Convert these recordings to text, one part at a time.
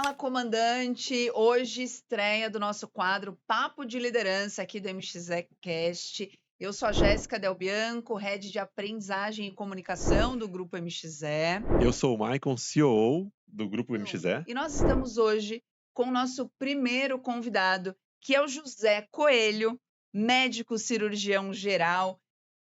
Fala, comandante! Hoje estreia do nosso quadro Papo de Liderança aqui do MXEcast. Eu sou a Jéssica Del Bianco, Head de Aprendizagem e Comunicação do Grupo MXE. Eu sou o Maicon, COO do Grupo MXE. E nós estamos hoje com o nosso primeiro convidado, que é o José Coelho, médico cirurgião geral,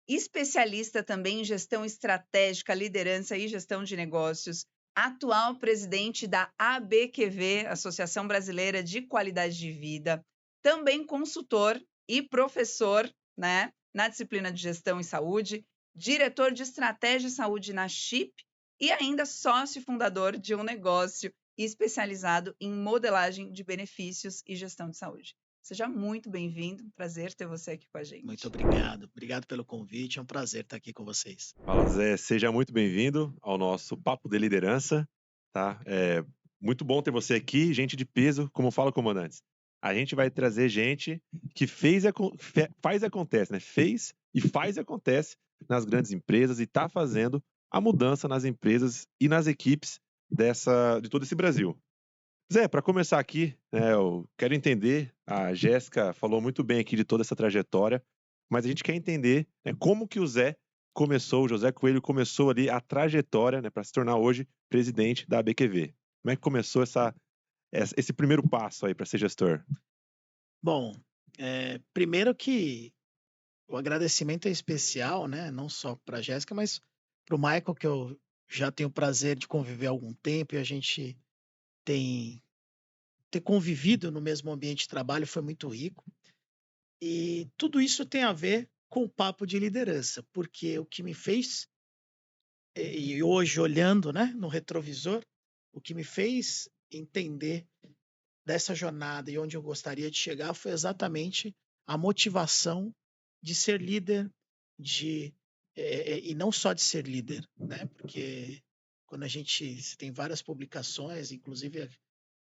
especialista também em gestão estratégica, liderança e gestão de negócios, atual presidente da ABQV, Associação Brasileira de Qualidade de Vida, também consultor e professor, né, na disciplina de Gestão e Saúde, diretor de Estratégia e Saúde na CHIP e ainda sócio fundador de um negócio especializado em modelagem de benefícios e gestão de saúde. Seja muito bem-vindo, prazer ter você aqui com a gente. Muito obrigado, obrigado pelo convite, é um prazer estar aqui com vocês. Fala, Zé, seja muito bem-vindo ao nosso Papo de Liderança, tá? É muito bom ter você aqui, gente de peso, como fala o comandante. A gente vai trazer gente que faz e acontece, né? Fez e faz e acontece nas grandes empresas e está fazendo a mudança nas empresas e nas equipes de todo esse Brasil. Zé, para começar aqui, né, eu quero entender, a Jéssica falou muito bem aqui de toda essa trajetória, mas a gente quer entender, né, como que o José Coelho começou ali a trajetória, né, para se tornar hoje presidente da ABQV. Como é que começou esse primeiro passo aí para ser gestor? Bom, primeiro que o agradecimento é especial, né, não só para a Jéssica, mas para o Michael, que eu já tenho o prazer de conviver há algum tempo e a gente ter convivido no mesmo ambiente de trabalho foi muito rico. E tudo isso tem a ver com o papo de liderança, porque o que me fez, e hoje olhando, né, no retrovisor, o que me fez entender dessa jornada e onde eu gostaria de chegar foi exatamente a motivação de ser líder, e não só de ser líder, né? Porque quando a gente tem várias publicações, inclusive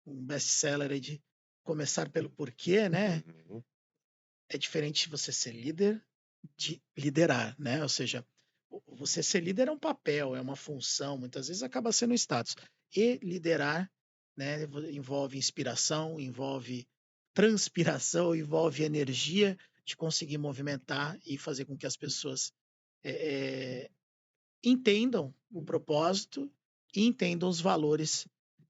um best-seller aí de Começar pelo Porquê, né? Uhum. É diferente você ser líder de liderar, né? Ou seja, você ser líder é um papel, é uma função, muitas vezes acaba sendo um status. E liderar, né, envolve inspiração, envolve transpiração, envolve energia de conseguir movimentar e fazer com que as pessoas entendam o propósito e entendam os valores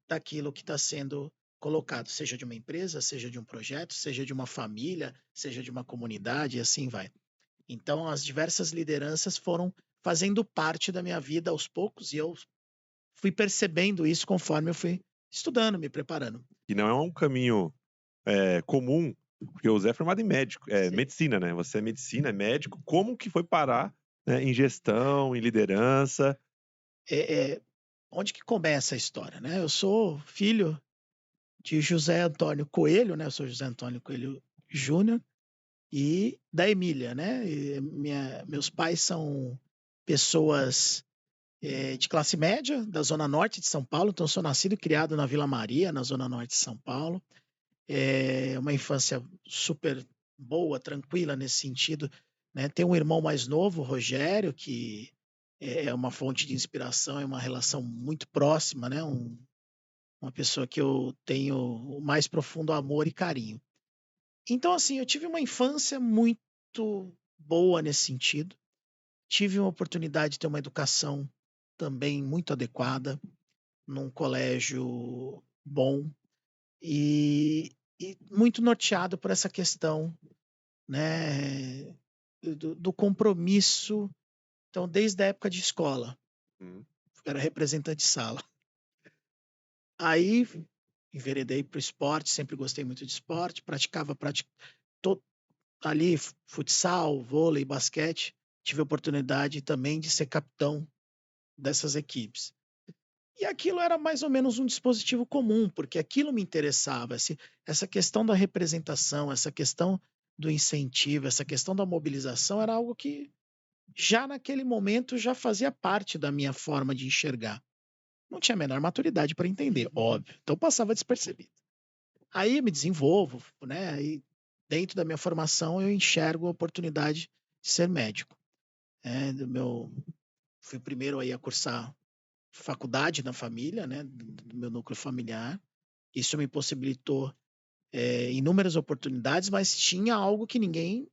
daquilo que está sendo colocado, seja de uma empresa, seja de um projeto, seja de uma família, seja de uma comunidade, e assim vai. Então, as diversas lideranças foram fazendo parte da minha vida aos poucos e eu fui percebendo isso conforme eu fui estudando, me preparando. E não é um caminho comum, porque o Zé é formado em Sim. medicina, né? Você é medicina, é médico. Como que foi parar, né, em gestão, em liderança? Onde que começa a história, né? Eu sou filho de José Antônio Coelho, né? Eu sou José Antônio Coelho Júnior e da Emília, né? Meus pais são pessoas de classe média da zona norte de São Paulo, então eu sou nascido e criado na Vila Maria, na zona norte de São Paulo. Uma infância super boa, tranquila nesse sentido, né? Tenho um irmão mais novo, Rogério, que é uma fonte de inspiração, é uma relação muito próxima, né? Uma pessoa que eu tenho o mais profundo amor e carinho. Então, assim, eu tive uma infância muito boa nesse sentido. Tive uma oportunidade de ter uma educação também muito adequada, num colégio bom e muito norteado por essa questão, né, do compromisso. Então, desde a época de escola, Hum. era representante de sala. Aí enveredei para o esporte, sempre gostei muito de esporte, ali futsal, vôlei, basquete. Tive a oportunidade também de ser capitão dessas equipes. E aquilo era mais ou menos um dispositivo comum, porque aquilo me interessava, essa questão da representação, essa questão do incentivo, essa questão da mobilização era algo que já naquele momento já fazia parte da minha forma de enxergar. Não tinha a menor maturidade para entender, óbvio, então passava despercebido. Aí me desenvolvo, né, e dentro da minha formação eu enxergo a oportunidade de ser médico. Fui o primeiro aí a cursar faculdade na família, né, do meu núcleo familiar. Isso me possibilitou inúmeras oportunidades, mas tinha algo que ninguém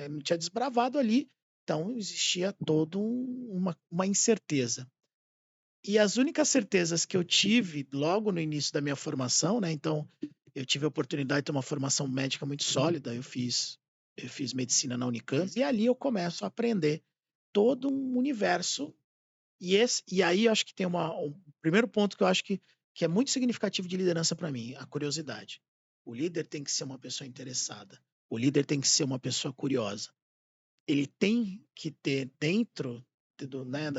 não tinha desbravado ali. Então, existia toda uma incerteza. E as únicas certezas que eu tive logo no início da minha formação, né? Então, eu tive a oportunidade de ter uma formação médica muito sólida. Eu fiz medicina na Unicamp e ali eu começo a aprender todo um universo. E aí eu acho que tem um primeiro ponto que eu acho que é muito significativo de liderança para mim, a curiosidade. O líder tem que ser uma pessoa interessada. O líder tem que ser uma pessoa curiosa. Ele tem que ter dentro né,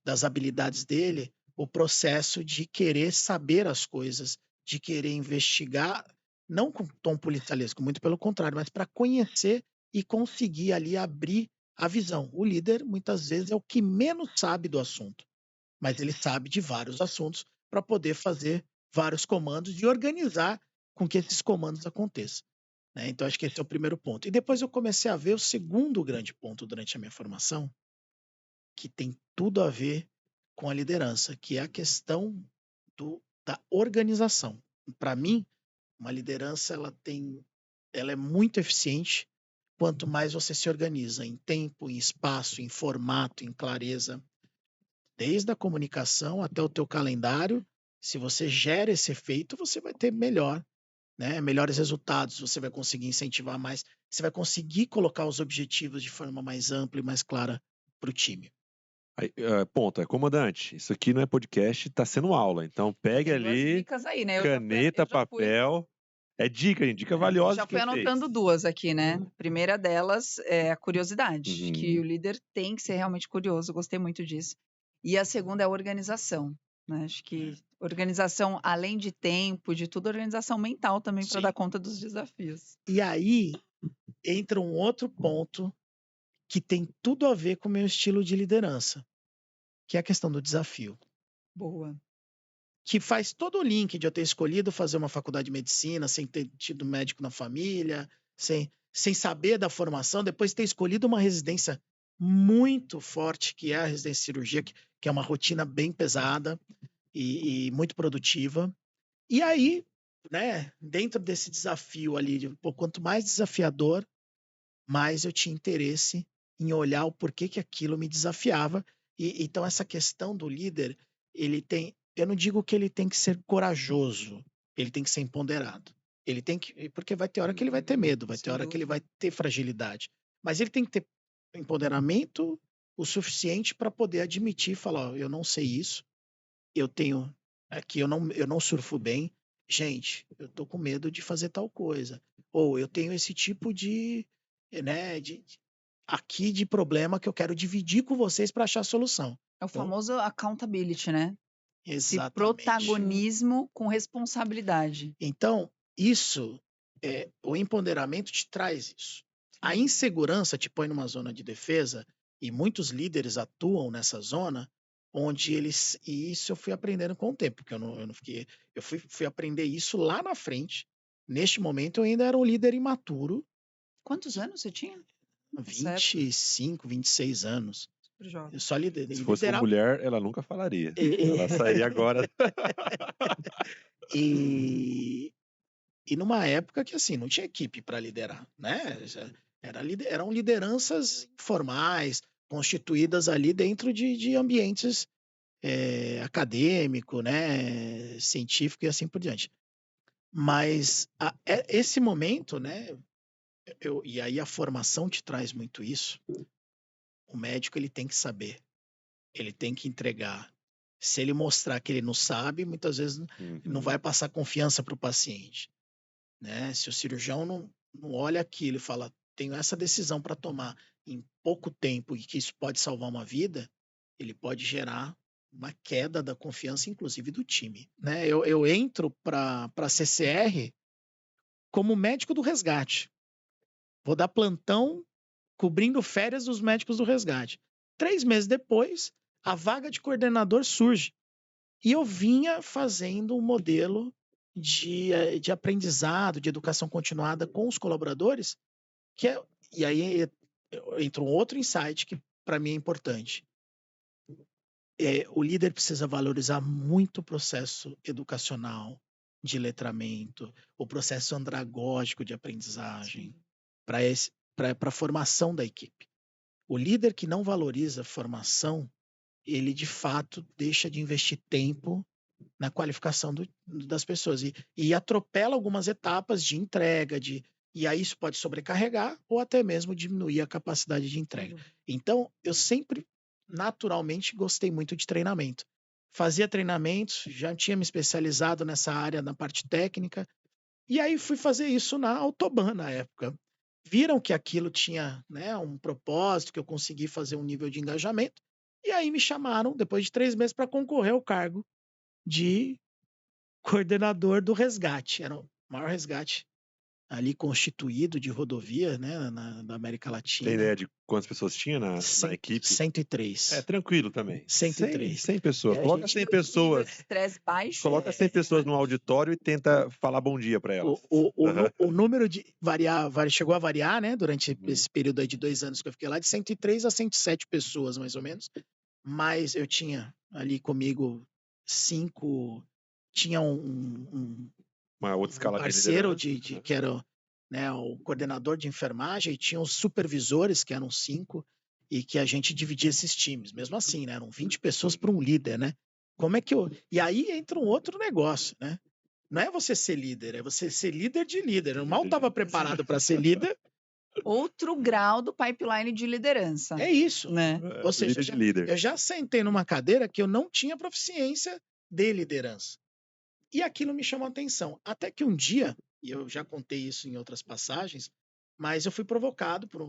das habilidades dele o processo de querer saber as coisas, de querer investigar, não com tom policialesco, muito pelo contrário, mas para conhecer e conseguir ali abrir a visão. O líder, muitas vezes, é o que menos sabe do assunto, mas ele sabe de vários assuntos para poder fazer vários comandos e organizar com que esses comandos aconteçam. Né? Então, acho que esse é o primeiro ponto. E depois eu comecei a ver o segundo grande ponto durante a minha formação, que tem tudo a ver com a liderança, que é a questão da organização. Para mim, uma liderança ela é muito eficiente quanto mais você se organiza em tempo, em espaço, em formato, em clareza, desde a comunicação até o teu calendário. Se você gera esse efeito, você vai ter melhores resultados, você vai conseguir incentivar mais, você vai conseguir colocar os objetivos de forma mais ampla e mais clara para o time. Aí, ponto, comandante, isso aqui não é podcast, tá sendo aula, então pegue Tem duas ali, dicas aí, né? caneta, Eu já fui. papel, é dica, gente, dica valiosa Já de fui quem anotando fez. duas aqui, né? A primeira delas é a curiosidade, que Uhum. o líder tem que ser realmente curioso, gostei muito disso. E a segunda é a organização, né? Acho que organização, além de tempo, de tudo, organização mental também para Sim. dar conta dos desafios. E aí entra um outro ponto que tem tudo a ver com o meu estilo de liderança, que é a questão do desafio. Boa. Que faz todo o link de eu ter escolhido fazer uma faculdade de medicina sem ter tido médico na família, sem saber da formação, depois ter escolhido uma residência muito forte, que é a residência de cirurgia, que é uma rotina bem pesada e muito produtiva. E aí, né, dentro desse desafio ali, quanto mais desafiador, mais eu tinha interesse em olhar o porquê que aquilo me desafiava. Então, essa questão do líder, eu não digo que ele tem que ser corajoso, ele tem que ser empoderado. Ele tem que, porque vai ter hora que ele vai ter medo, vai ter hora que ele vai ter fragilidade, mas ele tem que ter empoderamento o suficiente para poder admitir e falar: ó, eu não sei isso, eu tenho aqui, eu não surfo bem, gente, eu tô com medo de fazer tal coisa, ou eu tenho esse tipo né, aqui de problema que eu quero dividir com vocês para achar solução. É o famoso accountability, né? Esse Exatamente. protagonismo com responsabilidade. Então, o empoderamento te traz isso. A insegurança te põe numa zona de defesa e muitos líderes atuam nessa zona onde e isso eu fui aprendendo com o tempo, porque eu não fiquei, eu fui aprender isso lá na frente. Neste momento eu ainda era um líder imaturo. Quantos anos você tinha? 25, 26 anos. Eu só liderava. Se fosse uma mulher, ela nunca falaria. Ela sairia agora. E numa época que assim não tinha equipe para liderar, né? Eram lideranças informais, constituídas ali dentro de ambientes acadêmico, né, científico e assim por diante. Mas esse momento, né? E aí a formação te traz muito isso. O médico ele tem que saber, ele tem que entregar. Se ele mostrar que ele não sabe, muitas vezes não vai passar confiança para o paciente. Né? Se o cirurgião não olha aquilo e fala, tenho essa decisão para tomar em pouco tempo e que isso pode salvar uma vida, ele pode gerar uma queda da confiança, inclusive do time. Né? Eu entro para a CCR como médico do resgate. Vou dar plantão cobrindo férias dos médicos do resgate. 3 meses depois, a vaga de coordenador surge. E eu vinha fazendo um modelo de aprendizado, de educação continuada com os colaboradores, e aí entra um outro insight que para mim é importante. O líder precisa valorizar muito o processo educacional, de letramento, o processo andragógico de aprendizagem, Sim. para a formação da equipe. O líder que não valoriza a formação, ele de fato deixa de investir tempo na qualificação das pessoas e atropela algumas etapas de entrega, e aí isso pode sobrecarregar ou até mesmo diminuir a capacidade de Sem entrega. dúvida. Então, eu sempre, naturalmente, gostei muito de treinamento. Fazia treinamentos, já tinha me especializado nessa área, na parte técnica, e aí fui fazer isso na Autoban na época. Viram que aquilo tinha, né, um propósito, que eu consegui fazer um nível de engajamento, e aí me chamaram, depois de 3 meses, para concorrer ao cargo de coordenador do resgate. Era o maior resgate ali constituído de rodovia, né, na América Tem Latina. ideia de quantas pessoas tinha na Cem- equipe? 103. Tranquilo também. 103. 100 pessoas. É, a Coloca gente- 100 pessoas. Estresse baixo. Coloca 100 pessoas no auditório e tenta falar bom dia para elas. O número de chegou a variar, né, durante Uhum. esse período aí de 2 anos que eu fiquei lá, de 103 a 107 pessoas, mais ou menos. Mas eu tinha ali comigo 5, tinha Uma outra escala de parceiro liderança. que era, né, o coordenador de enfermagem, e tinha os supervisores, que eram 5, e que a gente dividia esses times. Mesmo assim, né, eram 20 pessoas para um líder, né? Como é que eu... E aí entra um outro negócio, né? Não é você ser líder, é você ser líder de líder. Eu mal estava preparado para ser líder. Outro grau do pipeline de liderança, É isso. né? Ou seja, Líder de líder. eu já sentei numa cadeira que eu não tinha proficiência de liderança. E aquilo me chamou a atenção. Até que um dia, e eu já contei isso em outras passagens, mas eu fui provocado por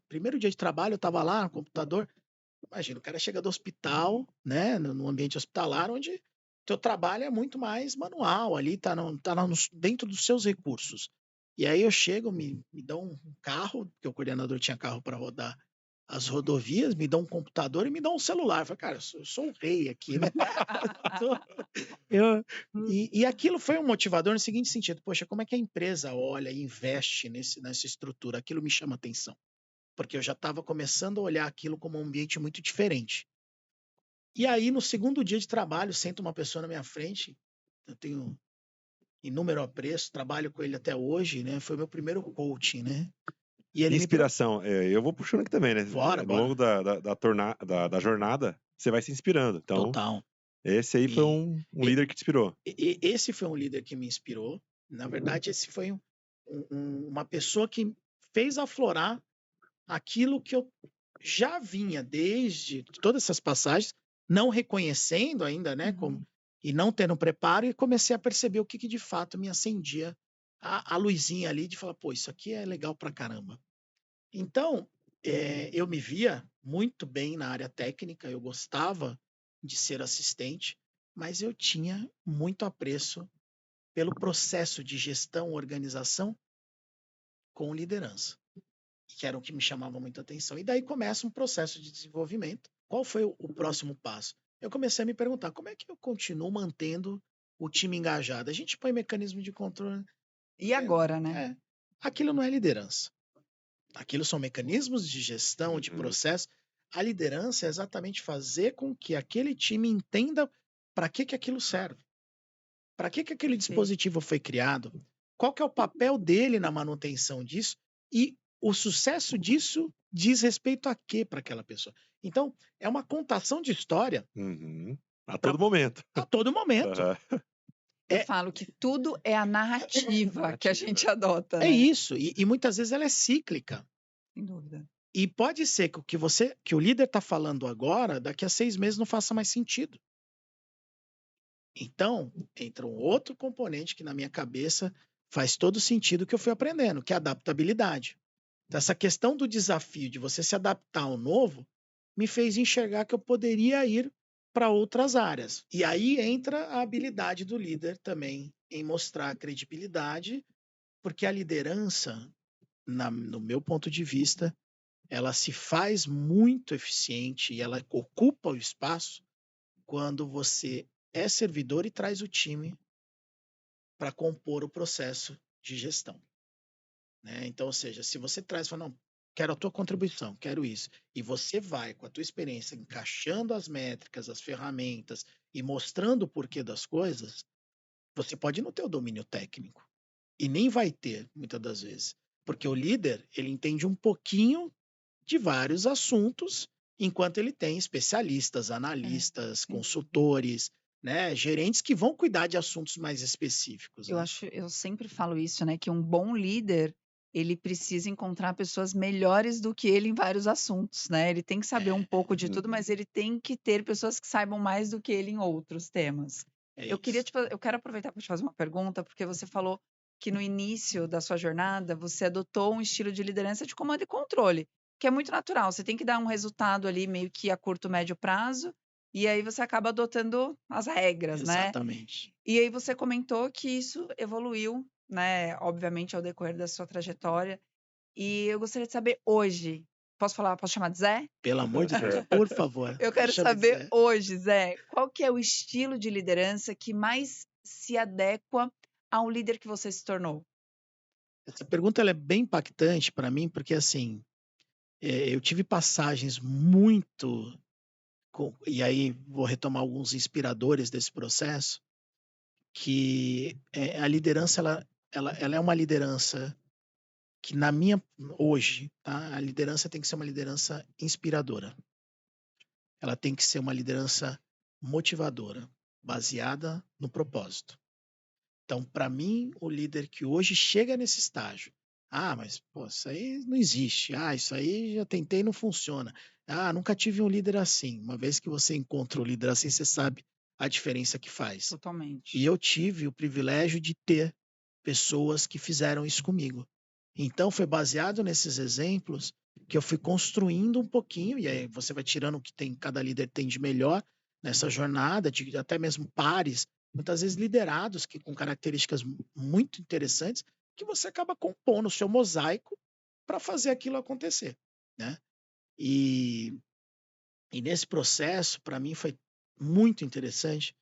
primeiro dia de trabalho, eu estava lá no computador. Imagina, o cara chega do hospital, né, no ambiente hospitalar, onde teu trabalho é muito mais manual, ali dentro dos seus recursos. E aí eu chego, me dão um carro, porque o coordenador tinha carro para rodar as rodovias, me dão um computador e me dão um celular. Eu falei, cara, eu sou o rei aqui, né? E aquilo foi um motivador no seguinte sentido: poxa, como é que a empresa olha e investe nessa estrutura? Aquilo me chama atenção, porque eu já estava começando a olhar aquilo como um ambiente muito diferente. E aí, no segundo dia de trabalho, senta uma pessoa na minha frente, eu tenho inúmero apreço, trabalho com ele até hoje, né? Foi meu primeiro coaching, né? E ele Inspiração. Eu vou puxando aqui também, né? Bora. No longo da jornada, você vai se inspirando. Então, Total. esse aí foi um líder que te inspirou. Esse foi um líder que me inspirou. Na verdade, esse foi uma pessoa que fez aflorar aquilo que eu já vinha desde todas essas passagens, não reconhecendo ainda, né, e não tendo preparo, e comecei a perceber o que de fato me acendia a luzinha ali de falar, pô, isso aqui é legal pra caramba. Então, eu me via muito bem na área técnica, eu gostava de ser assistente, mas eu tinha muito apreço pelo processo de gestão, organização com liderança, que era o que me chamava muita atenção. E daí começa um processo de desenvolvimento. Qual foi o próximo passo? Eu comecei a me perguntar, como é que eu continuo mantendo o time engajado? A gente põe mecanismo de controle. E agora, né? Aquilo não é liderança. Aquilo são mecanismos de gestão, de processo. A liderança é exatamente fazer com que aquele time entenda para que aquilo serve. Para que aquele dispositivo foi criado? Qual que é o papel dele na manutenção disso? E o sucesso disso diz respeito a quê para aquela pessoa? Então, é uma contação de história. A todo momento. A todo momento. Eu falo que tudo é a narrativa que a gente adota. É né? isso. E muitas vezes ela é cíclica. Sem dúvida. E pode ser que o líder está falando agora, daqui a 6 meses não faça mais sentido. Então, entra um outro componente que na minha cabeça faz todo sentido que eu fui aprendendo, que é a adaptabilidade. Então, essa questão do desafio de você se adaptar ao novo me fez enxergar que eu poderia ir para outras áreas. E aí entra a habilidade do líder também em mostrar a credibilidade, porque a liderança, no meu ponto de vista, ela se faz muito eficiente e ela ocupa o espaço quando você é servidor e traz o time para compor o processo de gestão. Né? Então, ou seja, se você traz, fala, não, quero a tua contribuição, quero isso, e você vai com a tua experiência encaixando as métricas, as ferramentas e mostrando o porquê das coisas, você pode não ter o domínio técnico. E nem vai ter, muitas das vezes. Porque o líder, ele entende um pouquinho de vários assuntos, enquanto ele tem especialistas, analistas, sem dúvida. consultores, né, gerentes que vão cuidar de assuntos mais específicos, né? Eu sempre falo isso, né? Que um bom líder, ele precisa encontrar pessoas melhores do que ele em vários assuntos, né? Ele tem que saber um pouco de tudo, mas ele tem que ter pessoas que saibam mais do que ele em outros temas. É Eu queria isso. eu quero aproveitar para te fazer uma pergunta, porque você falou que no início da sua jornada você adotou um estilo de liderança de comando e controle, que é muito natural. Você tem que dar um resultado ali meio que a curto, médio prazo, e aí você acaba adotando as regras, né? Exatamente. E aí você comentou que isso evoluiu, né, obviamente ao decorrer da sua trajetória. E eu gostaria de saber hoje, posso chamar de Zé? Pelo amor de Deus, por favor, Eu quero chame de saber Zé. hoje, Zé, qual que é o estilo de liderança que mais se adequa ao líder que você se tornou? Essa pergunta ela é bem impactante para mim, porque assim, eu tive passagens muito e aí vou retomar alguns inspiradores desse processo, que a liderança ela é uma liderança que na minha hoje, tá, a liderança tem que ser uma liderança inspiradora. Ela tem que ser uma liderança motivadora, baseada no propósito. Então, para mim, o líder que hoje chega nesse estágio, mas pô, isso aí não existe. Isso aí já tentei e não funciona. Nunca tive um líder assim. Uma vez que você encontra o líder assim, você sabe a diferença que faz. E Totalmente. eu tive o privilégio de ter pessoas que fizeram isso comigo. Então, foi baseado nesses exemplos que eu fui construindo um pouquinho, e aí você vai tirando o que cada líder tem de melhor nessa jornada, de até mesmo pares, muitas vezes liderados, que com características muito interessantes, que você acaba compondo o seu mosaico para fazer aquilo acontecer, né? E nesse processo, para mim, foi muito interessante,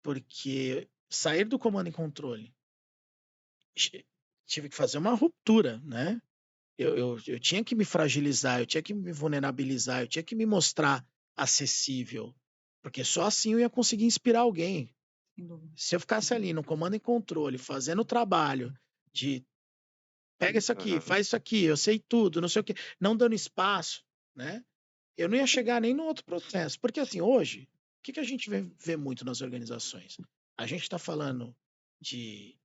porque sair do comando e controle, tive que fazer uma ruptura, né? Eu tinha que me fragilizar, eu tinha que me vulnerabilizar, eu tinha que me mostrar acessível, porque só assim eu ia conseguir inspirar alguém. Sem dúvida. Se eu ficasse ali no comando e controle, fazendo o trabalho de pega isso aqui, faz isso aqui, eu sei tudo, não sei o quê, não dando espaço, né? Eu não ia chegar nem no outro processo. Porque assim, hoje, o que a gente vê muito nas organizações? A gente está falando de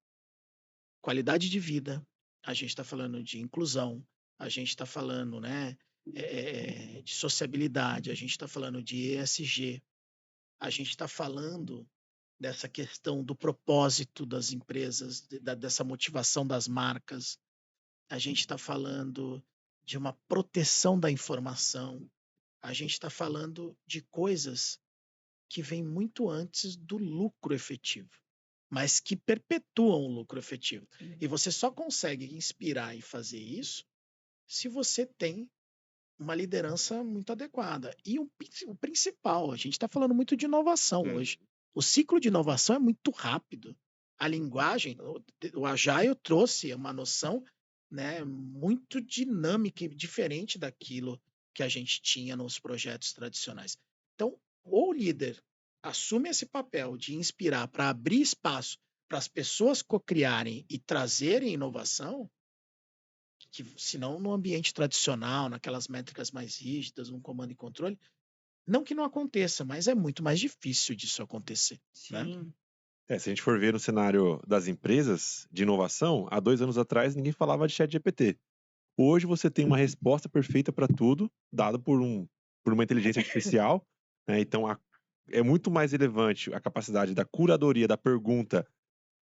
qualidade de vida, a gente está falando de inclusão, a gente está falando, né, de sociabilidade, a gente está falando de ESG, a gente está falando dessa questão do propósito das empresas, dessa motivação das marcas, a gente está falando de uma proteção da informação, a gente está falando de coisas que vêm muito antes do lucro efetivo, mas que perpetuam o lucro efetivo. E você só consegue inspirar e fazer isso se você tem uma liderança muito adequada. E o principal, a gente está falando muito de inovação hoje. O ciclo de inovação é muito rápido. A linguagem, o Agile trouxe uma noção, né, muito dinâmica e diferente daquilo que a gente tinha nos projetos tradicionais. Então, o líder assume esse papel de inspirar para abrir espaço para as pessoas cocriarem e trazerem inovação, que senão no ambiente tradicional, naquelas métricas mais rígidas, no comando e controle, não que não aconteça, mas é muito mais difícil disso acontecer, né? Sim. Se a gente for ver no cenário das empresas de inovação, há 2 anos atrás ninguém falava de ChatGPT. Hoje você tem uma resposta perfeita para tudo, dada por uma inteligência artificial, né? Então é muito mais relevante a capacidade da curadoria da pergunta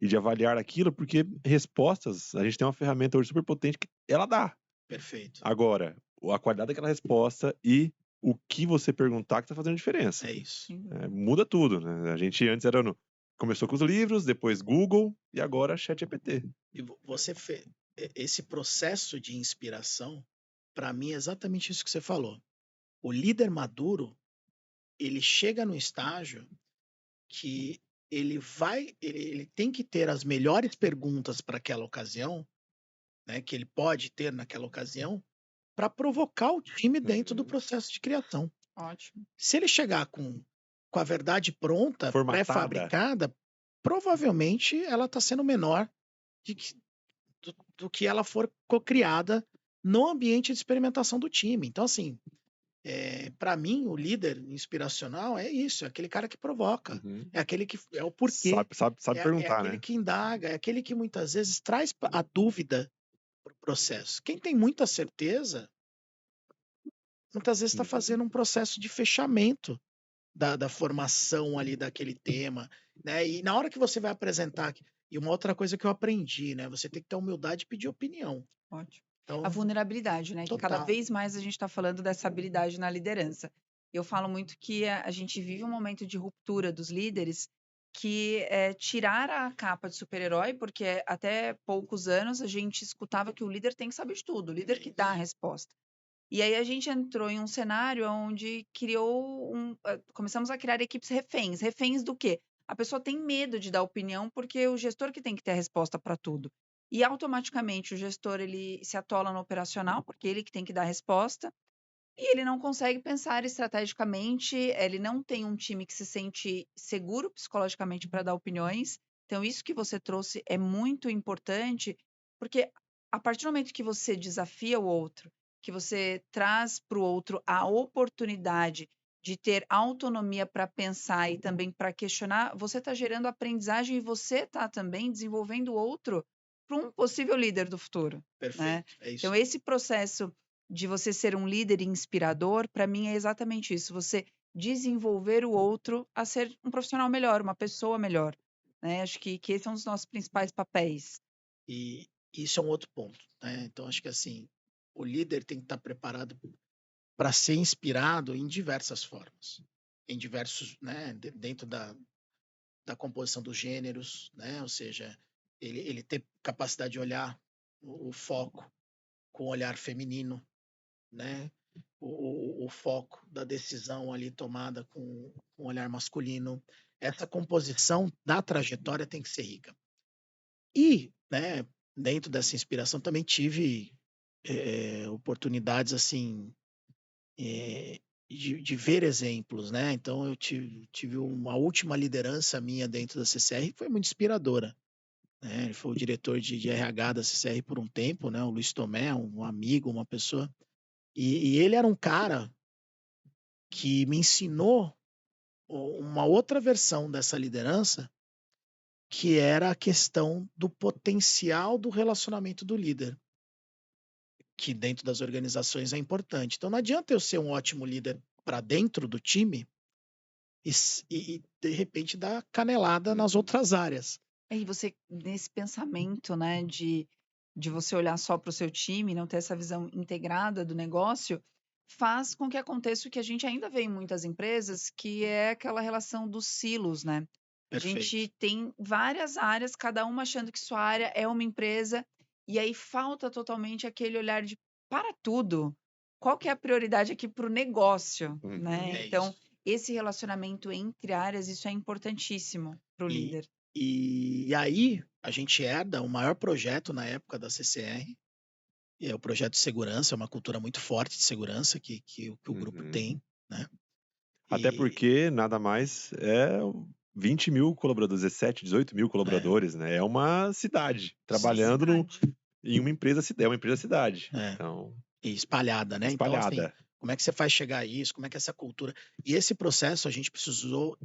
e de avaliar aquilo, porque respostas, a gente tem uma ferramenta hoje super potente que ela dá. Perfeito. Agora, a qualidade daquela resposta e o que você perguntar que está fazendo diferença. É isso. Muda tudo, né? A gente antes começou com os livros, depois Google e agora ChatGPT. E você fez esse processo de inspiração, para mim é exatamente isso que você falou. O líder maduro, ele chega no estágio que ele tem que ter as melhores perguntas para aquela ocasião, né, que ele pode ter naquela ocasião, para provocar o time dentro do processo de criação. Ótimo. Se ele chegar com a verdade pronta, Formatada. pré-fabricada, provavelmente ela está sendo menor do que ela for cocriada no ambiente de experimentação do time. Então, assim, para mim, o líder inspiracional é isso, é aquele cara que provoca, Uhum. é aquele que é o porquê, Sabe é perguntar, aquele né? que indaga, é aquele que muitas vezes traz a dúvida para o processo. Quem tem muita certeza, muitas vezes está Uhum. fazendo um processo de fechamento da formação ali daquele tema, né? E na hora que você vai apresentar, e uma outra coisa que eu aprendi, né? Você tem que ter humildade de pedir opinião. Ótimo. A Então, vulnerabilidade, né? Que cada total. vez mais a gente está falando dessa habilidade na liderança. Eu falo muito que a gente vive um momento de ruptura dos líderes, que é tirar a capa de super-herói, porque até poucos anos a gente escutava que o líder tem que saber de tudo, o líder que dá a resposta. E aí a gente entrou em um cenário onde começamos a criar equipes reféns. Reféns do quê? A pessoa tem medo de dar opinião porque é o gestor que tem que ter a resposta para tudo. E automaticamente o gestor ele se atola no operacional, porque ele que tem que dar a resposta, e ele não consegue pensar estrategicamente, ele não tem um time que se sente seguro psicologicamente para dar opiniões. Então, isso que você trouxe é muito importante, porque a partir do momento que você desafia o outro, que você traz para o outro a oportunidade de ter autonomia para pensar e também para questionar, você está gerando aprendizagem e você está também desenvolvendo o outro para um possível líder do futuro, né? Perfeito, é Então, isso. esse processo de você ser um líder inspirador, para mim é exatamente isso, você desenvolver o outro a ser um profissional melhor, uma pessoa melhor, né? Acho que esse é um dos nossos principais papéis. E isso é um outro ponto, né? Então, acho que assim, o líder tem que estar preparado para ser inspirado em diversas formas, em diversos, né, dentro da composição dos gêneros, né? Ou seja, ele ter capacidade de olhar o foco com o olhar feminino, né? O foco da decisão ali tomada com um olhar masculino. Essa composição da trajetória tem que ser rica. E, né, dentro dessa inspiração também tive oportunidades assim de ver exemplos, né? Então eu tive uma última liderança minha dentro da CCR que foi muito inspiradora, né? Ele foi o diretor de RH da CCR por um tempo, né? O Luiz Tomé, um amigo, uma pessoa, e ele era um cara que me ensinou uma outra versão dessa liderança, que era a questão do potencial do relacionamento do líder, que dentro das organizações é importante. Então não adianta eu ser um ótimo líder para dentro do time e de repente dar canelada nas outras áreas. E você, nesse pensamento, né, de você olhar só para o seu time, não ter essa visão integrada do negócio, faz com que aconteça o que a gente ainda vê em muitas empresas, que é aquela relação dos silos, né? A gente Perfeito. tem várias áreas, cada uma achando que sua área é uma empresa, e aí falta totalmente aquele olhar de para tudo. Qual que é a prioridade aqui para o negócio, né? É Então, isso. esse relacionamento entre áreas, isso é importantíssimo para o E, líder. e aí a gente herda o maior projeto na época da CCR, é o projeto de segurança, é uma cultura muito forte de segurança que o grupo Uhum. tem, né? Até E porque nada mais é 20 mil colaboradores, 17, 18 mil colaboradores, né? É uma cidade trabalhando em uma empresa, é uma empresa cidade. Então, e espalhada, né? Então, assim, espalhada. como é que você faz chegar a isso? Como é que é essa cultura? E esse processo a gente precisou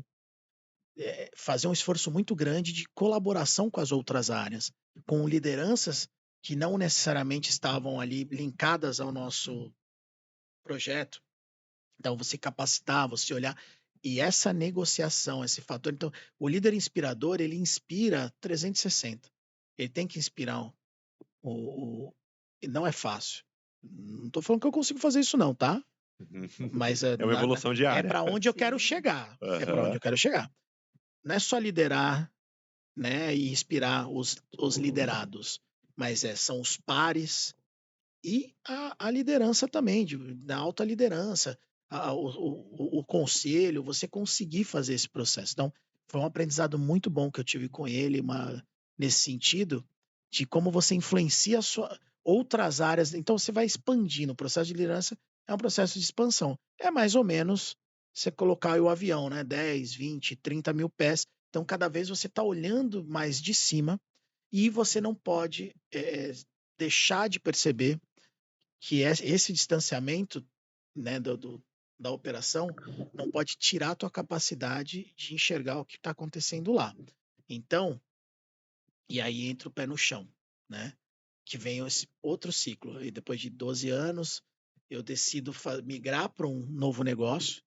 fazer um esforço muito grande de colaboração com as outras áreas, com lideranças que não necessariamente estavam ali linkadas ao nosso projeto. Então, você capacitar, você olhar. E essa negociação, esse fator. Então, o líder inspirador, ele inspira 360. Ele tem que inspirar e não é fácil. Não estou falando que eu consigo fazer isso, não, tá? Mas É uma evolução diária. para onde eu quero Sim. chegar. É para Aham. onde eu quero chegar. Não é só liderar, né, e inspirar os liderados, mas são os pares e a liderança também, da alta liderança, o conselho, você conseguir fazer esse processo. Então, foi um aprendizado muito bom que eu tive com ele, nesse sentido, de como você influencia outras áreas. Então, você vai expandindo. O processo de liderança é um processo de expansão. É mais ou menos você colocar aí o avião, né? 10, 20, 30 mil pés. Então, cada vez você está olhando mais de cima e você não pode deixar de perceber que esse distanciamento, né, da operação não pode tirar a tua capacidade de enxergar o que está acontecendo lá. Então, e aí entra o pé no chão, né? Que vem esse outro ciclo. E depois de 12 anos, eu decido migrar para um novo negócio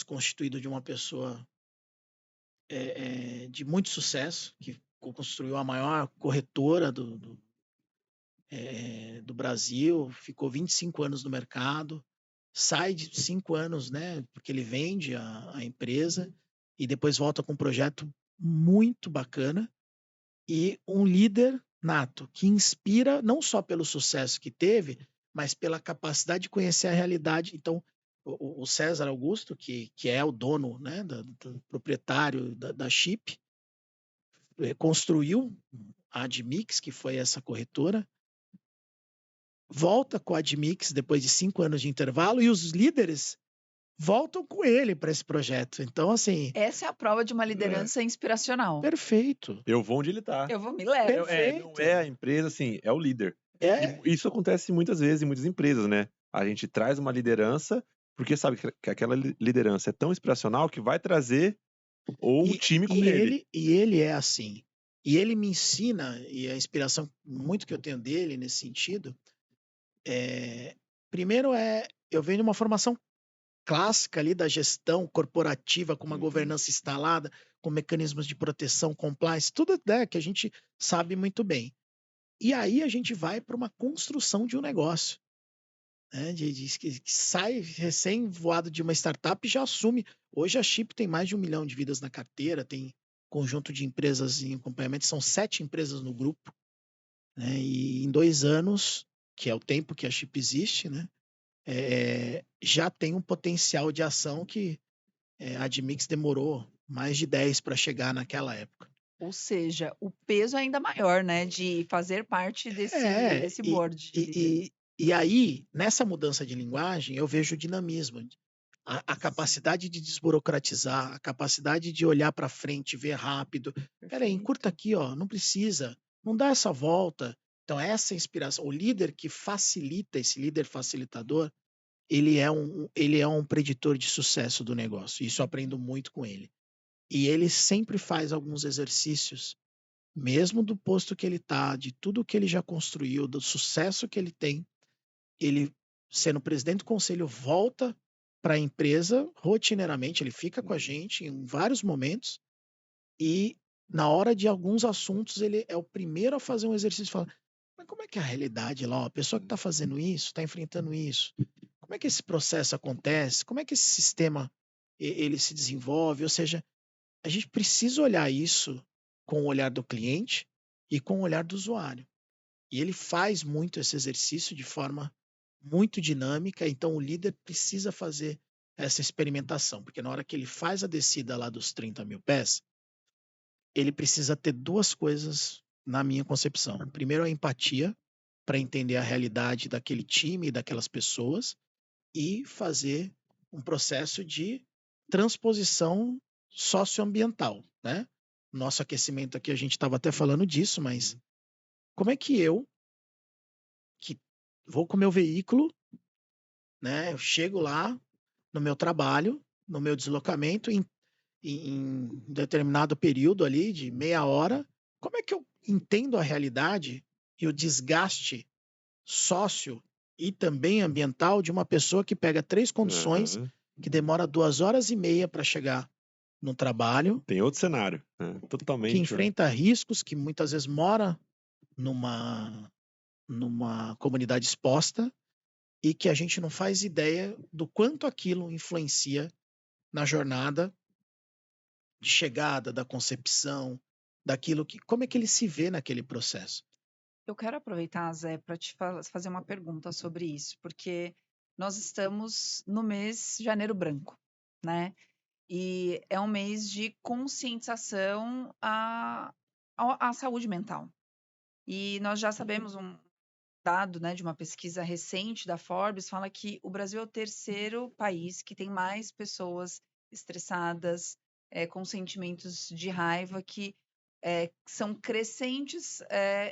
constituído de uma pessoa de muito sucesso, que construiu a maior corretora do Brasil, ficou 25 anos no mercado, sai de 5 anos, né, porque ele vende a empresa e depois volta com um projeto muito bacana e um líder nato que inspira não só pelo sucesso que teve, mas pela capacidade de conhecer a realidade. Então, o César Augusto, que é o dono, né, do proprietário da Chip, construiu a Admix, que foi essa corretora, volta com a Admix depois de 5 anos de intervalo e os líderes voltam com ele para esse projeto. Então, assim, Essa é a prova de uma liderança inspiracional. perfeito. Eu vou onde ele tá. Eu vou me levar. Não Perfeito. é a empresa, assim, é o líder. É, E isso acontece muitas vezes em muitas empresas, né? A gente traz uma liderança, porque sabe que aquela liderança é tão inspiracional que vai trazer ou um time com ele. E ele é assim. E ele me ensina, e a inspiração muito que eu tenho dele nesse sentido, primeiro eu venho de uma formação clássica ali da gestão corporativa, com uma governança instalada, com mecanismos de proteção, compliance, tudo, né, que a gente sabe muito bem. E aí a gente vai para uma construção de um negócio, né, que sai recém-voado de uma startup e já assume. Hoje a Chip tem mais de 1 milhão de vidas na carteira, tem conjunto de empresas em acompanhamento, são 7 empresas no grupo, né, e em 2 anos, que é o tempo que a Chip existe, né, já tem um potencial de ação que a Admix demorou mais de 10 para chegar naquela época. Ou seja, o peso é ainda maior, né, de fazer parte desse board. E aí, nessa mudança de linguagem, eu vejo o dinamismo, a capacidade de desburocratizar, a capacidade de olhar para frente, ver rápido. Peraí, encurta aqui, ó, não precisa, não dá essa volta. Então, essa inspiração, o líder que facilita, esse líder facilitador, ele é um preditor de sucesso do negócio. Isso eu aprendo muito com ele. E ele sempre faz alguns exercícios, mesmo do posto que ele está, de tudo que ele já construiu, do sucesso que ele tem, ele, sendo presidente do conselho, volta para a empresa rotineiramente, ele fica com a gente em vários momentos e na hora de alguns assuntos ele é o primeiro a fazer um exercício e falar, mas como é que é a realidade lá? A pessoa que está fazendo isso, está enfrentando isso, como é que esse processo acontece? Como é que esse sistema ele se desenvolve? Ou seja, a gente precisa olhar isso com o olhar do cliente e com o olhar do usuário. E ele faz muito esse exercício de forma muito dinâmica, então o líder precisa fazer essa experimentação, porque na hora que ele faz a descida lá dos 30 mil pés, ele precisa ter 2 coisas na minha concepção. Primeiro, a empatia, para entender a realidade daquele time e daquelas pessoas, e fazer um processo de transposição socioambiental, né? Nosso aquecimento aqui, a gente estava até falando disso, mas como é que eu, que vou com o meu veículo, né? Eu chego lá no meu trabalho, no meu deslocamento, em determinado período ali de meia hora, como é que eu entendo a realidade e o desgaste sócio e também ambiental de uma pessoa que pega 3 condições, que demora 2 horas e meia para chegar no trabalho. Tem outro cenário, né? Totalmente. Que enfrenta riscos, que muitas vezes mora numa comunidade exposta e que a gente não faz ideia do quanto aquilo influencia na jornada de chegada, da concepção, daquilo que, como é que ele se vê naquele processo. Eu quero aproveitar, Zé, para te fazer uma pergunta sobre isso, porque nós estamos no mês Janeiro Branco, né? E é um mês de conscientização à saúde mental. E nós já sabemos um dado, né, de uma pesquisa recente da Forbes, fala que o Brasil é o terceiro país que tem mais pessoas estressadas, com sentimentos de raiva que são crescentes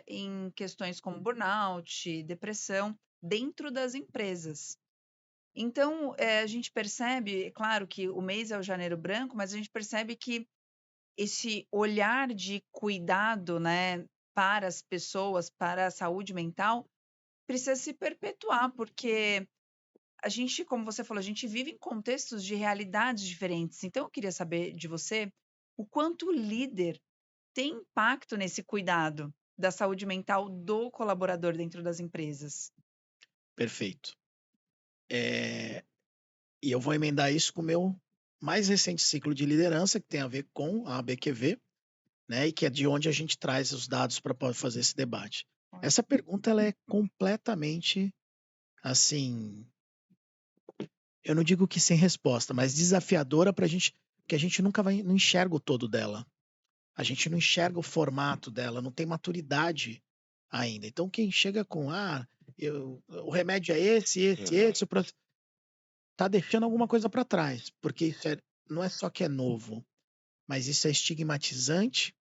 em questões como burnout, depressão, dentro das empresas. Então, a gente percebe, claro que o mês é o Janeiro Branco, mas a gente percebe que esse olhar de cuidado, né, para as pessoas, para a saúde mental, precisa se perpetuar, porque a gente, como você falou, a gente vive em contextos de realidades diferentes. Então, eu queria saber de você o quanto o líder tem impacto nesse cuidado da saúde mental do colaborador dentro das empresas. Perfeito. E eu vou emendar isso com o meu mais recente ciclo de liderança, que tem a ver com a ABQV, né, e que é de onde a gente traz os dados para poder fazer esse debate. Essa pergunta ela é completamente, assim, eu não digo que sem resposta, mas desafiadora para a gente, porque a gente nunca não enxerga o todo dela. A gente não enxerga o formato dela, não tem maturidade ainda. Então, quem chega com, o remédio é esse, tá deixando alguma coisa para trás, porque isso não é só que é novo, mas isso é estigmatizante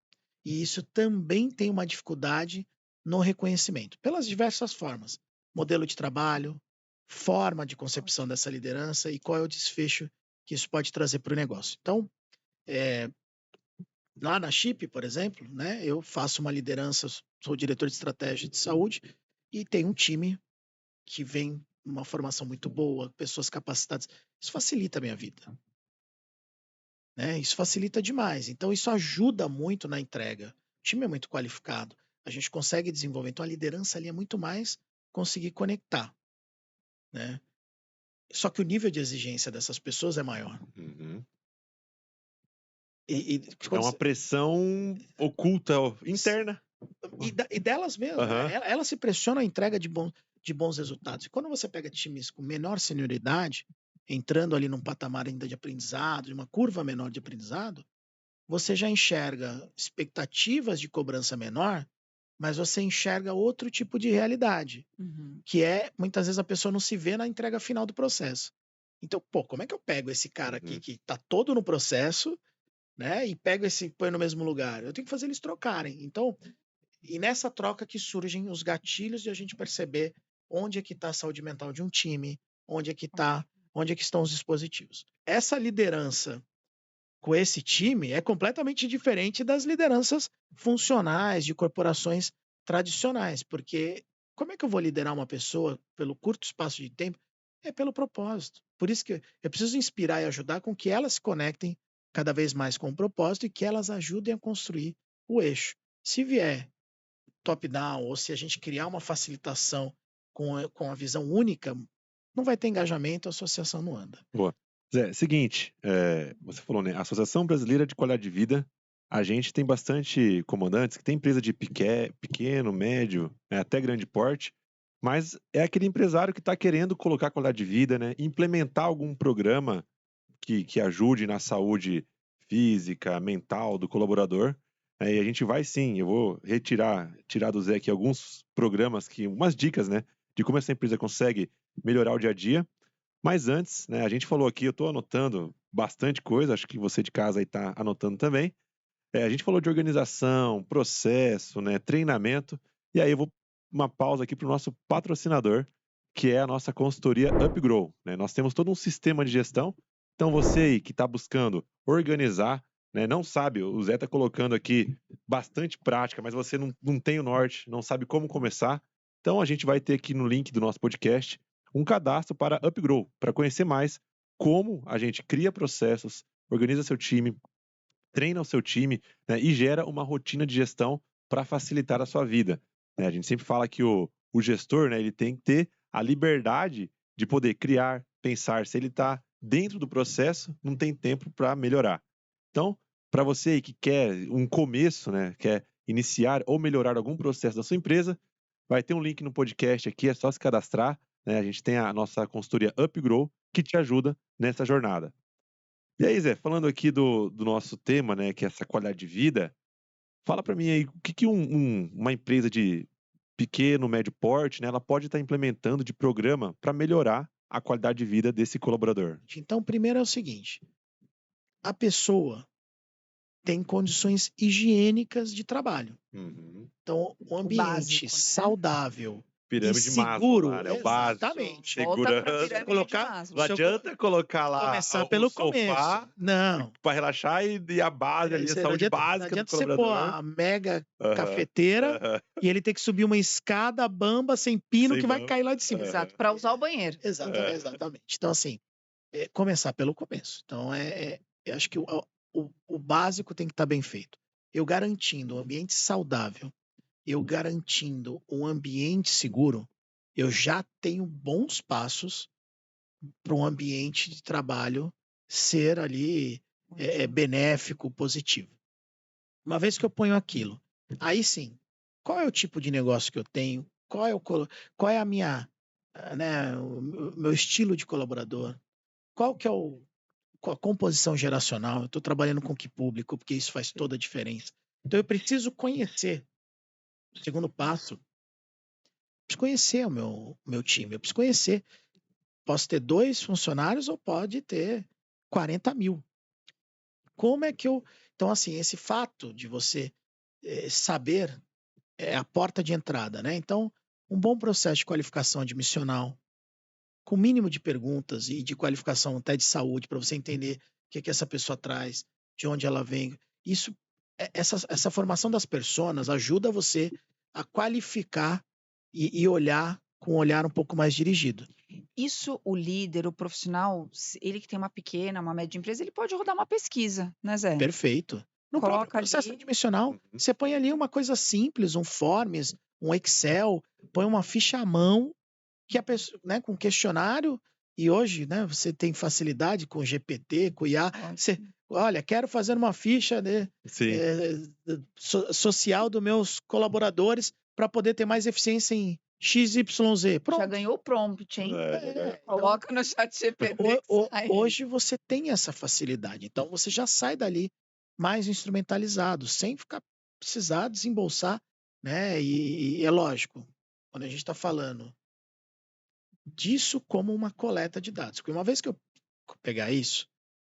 e isso também tem uma dificuldade no reconhecimento, pelas diversas formas. Modelo de trabalho, forma de concepção dessa liderança e qual é o desfecho que isso pode trazer para o negócio. Então, lá na Chip, por exemplo, né, eu faço uma liderança, sou diretor de estratégia de saúde e tem um time que vem uma formação muito boa, pessoas capacitadas. Isso facilita a minha vida. Né? Isso facilita demais. Então, isso ajuda muito na entrega. O time é muito qualificado. A gente consegue desenvolver. Então, a liderança ali é muito mais conseguir conectar. Né? Só que o nível de exigência dessas pessoas é maior. Uhum. É uma pressão oculta, interna. E delas mesmas. Né? Elas se pressionam a entrega de bons resultados. E quando você pega times com menor senioridade, entrando ali num patamar ainda de aprendizado, de uma curva menor de aprendizado, você já enxerga expectativas de cobrança menor, mas você enxerga outro tipo de realidade, que é, muitas vezes, a pessoa não se vê na entrega final do processo. Então, como é que eu pego esse cara aqui que está todo no processo, né, e pego põe no mesmo lugar? Eu tenho que fazer eles trocarem. Então, e nessa troca que surgem os gatilhos de a gente perceber onde é que está a saúde mental de um time, onde é que estão os dispositivos. Essa liderança com esse time é completamente diferente das lideranças funcionais de corporações tradicionais, porque como é que eu vou liderar uma pessoa pelo curto espaço de tempo? É pelo propósito. Por isso que eu preciso inspirar e ajudar com que elas se conectem cada vez mais com o propósito e que elas ajudem a construir o eixo. Se vier top-down ou se a gente criar uma facilitação com a visão única, não vai ter engajamento, a associação não anda. Boa. Zé, seguinte, você falou, né? Associação Brasileira de Qualidade de Vida, a gente tem bastante comandantes que tem empresa de pequeno, médio, né, até grande porte, mas é aquele empresário que está querendo colocar qualidade de vida, né? Implementar algum programa que ajude na saúde física, mental do colaborador. E a gente vai sim, eu vou tirar do Zé aqui alguns programas, umas dicas, né? De como essa empresa consegue melhorar o dia a dia. Mas antes, né, a gente falou aqui, eu estou anotando bastante coisa, acho que você de casa aí está anotando também. A gente falou de organização, processo, né, treinamento, e aí eu vou uma pausa aqui para o nosso patrocinador, que é a nossa consultoria UpGrow. Né? Nós temos todo um sistema de gestão, então você aí que está buscando organizar, né, não sabe, o Zé está colocando aqui bastante prática, mas você não tem o norte, não sabe como começar, então a gente vai ter aqui no link do nosso podcast um cadastro para UpGrow, para conhecer mais como a gente cria processos, organiza seu time, treina o seu time, né, e gera uma rotina de gestão para facilitar a sua vida. Né? A gente sempre fala que o gestor, né, ele tem que ter a liberdade de poder criar, pensar. Se ele está dentro do processo, não tem tempo para melhorar. Então, para você aí que quer um começo, né, quer iniciar ou melhorar algum processo da sua empresa, vai ter um link no podcast aqui, é só se cadastrar. Né? A gente tem a nossa consultoria UpGrow que te ajuda nessa jornada. E aí, Zé, falando aqui do nosso tema, né, que é essa qualidade de vida, fala para mim aí, o que uma empresa de pequeno, médio porte, né, ela pode estar implementando de programa para melhorar a qualidade de vida desse colaborador? Então, primeiro é o seguinte, a pessoa tem condições higiênicas de trabalho. Uhum. Então, o ambiente básico, né? saudável e Pirâmide de Maslow seguro, lá, né? O básico. exatamente. Volta pra Segurança. pirâmide Colocar- de Não Maslow. seu- adianta colocar lá Começar o pelo sofá começo. Não. para relaxar e a base ali, a Não saúde adianta, não básica do adianta você pôr colaborador. a mega Aham, cafeteira aham, e ele ter que subir uma escada bamba sem pino sem que vai mão. cair lá de cima. Aham. Exato, para usar o banheiro. Exatamente, É. exatamente. Então, assim, começar pelo começo. Então, eu acho que o básico tem que estar bem feito. Eu garantindo um ambiente saudável, eu garantindo um ambiente seguro, eu já tenho bons passos para um ambiente de trabalho ser ali benéfico, positivo. Uma vez que eu ponho aquilo, aí sim, qual é o tipo de negócio que eu tenho? Qual é a minha, né, o meu estilo de colaborador? Qual que é a composição geracional? Eu estou trabalhando com que público? Porque isso faz toda a diferença. Então eu preciso conhecer. O segundo passo, preciso conhecer o meu time. Eu preciso conhecer. Posso ter 2 funcionários ou pode ter 40 mil. Como é que eu... Então, assim, esse fato de você saber é a porta de entrada, né? Então, um bom processo de qualificação admissional, com o mínimo de perguntas e de qualificação até de saúde, para você entender o que essa pessoa traz, de onde ela vem. Isso, essa formação das pessoas ajuda você a qualificar e olhar com um olhar um pouco mais dirigido. Isso, o líder, o profissional, ele que tem uma pequena, uma média empresa, ele pode rodar uma pesquisa, né, Zé? Perfeito. No próprio Coloca processo ali. admissional, Uhum. você põe ali uma coisa simples, um Forms, um Excel, põe uma ficha à mão, que a pessoa, né, com questionário, e hoje, né, você tem facilidade com GPT, com IA, você, Ótimo. olha, quero fazer uma ficha, né, Sim. social dos meus colaboradores para poder ter mais eficiência em XYZ. Já Pronto. ganhou o prompt, hein? É. Então, Coloca no chat GPT que sai. hoje você tem essa facilidade, então você já sai dali mais instrumentalizado, sem precisar desembolsar, né? E é lógico, quando a gente está falando disso como uma coleta de dados, porque uma vez que eu pegar isso,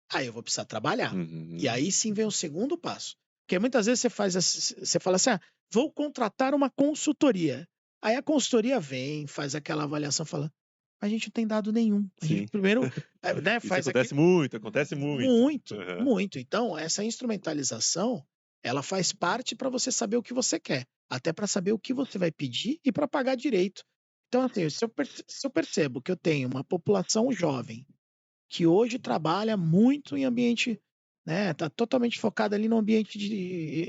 aí eu vou precisar trabalhar. Uhum. E aí sim vem o segundo passo. Porque muitas vezes você fala assim: vou contratar uma consultoria. Aí a consultoria vem, faz aquela avaliação, fala: a gente não tem dado nenhum. A gente Sim. primeiro né, Isso faz acontece muito, acontece muito. muito, Uhum. muito. Então, essa instrumentalização, ela faz parte para você saber o que você quer, até para saber o que você vai pedir e para pagar direito. Então, assim, se eu percebo que eu tenho uma população jovem que hoje trabalha muito em ambiente, né, tá totalmente focada ali no ambiente de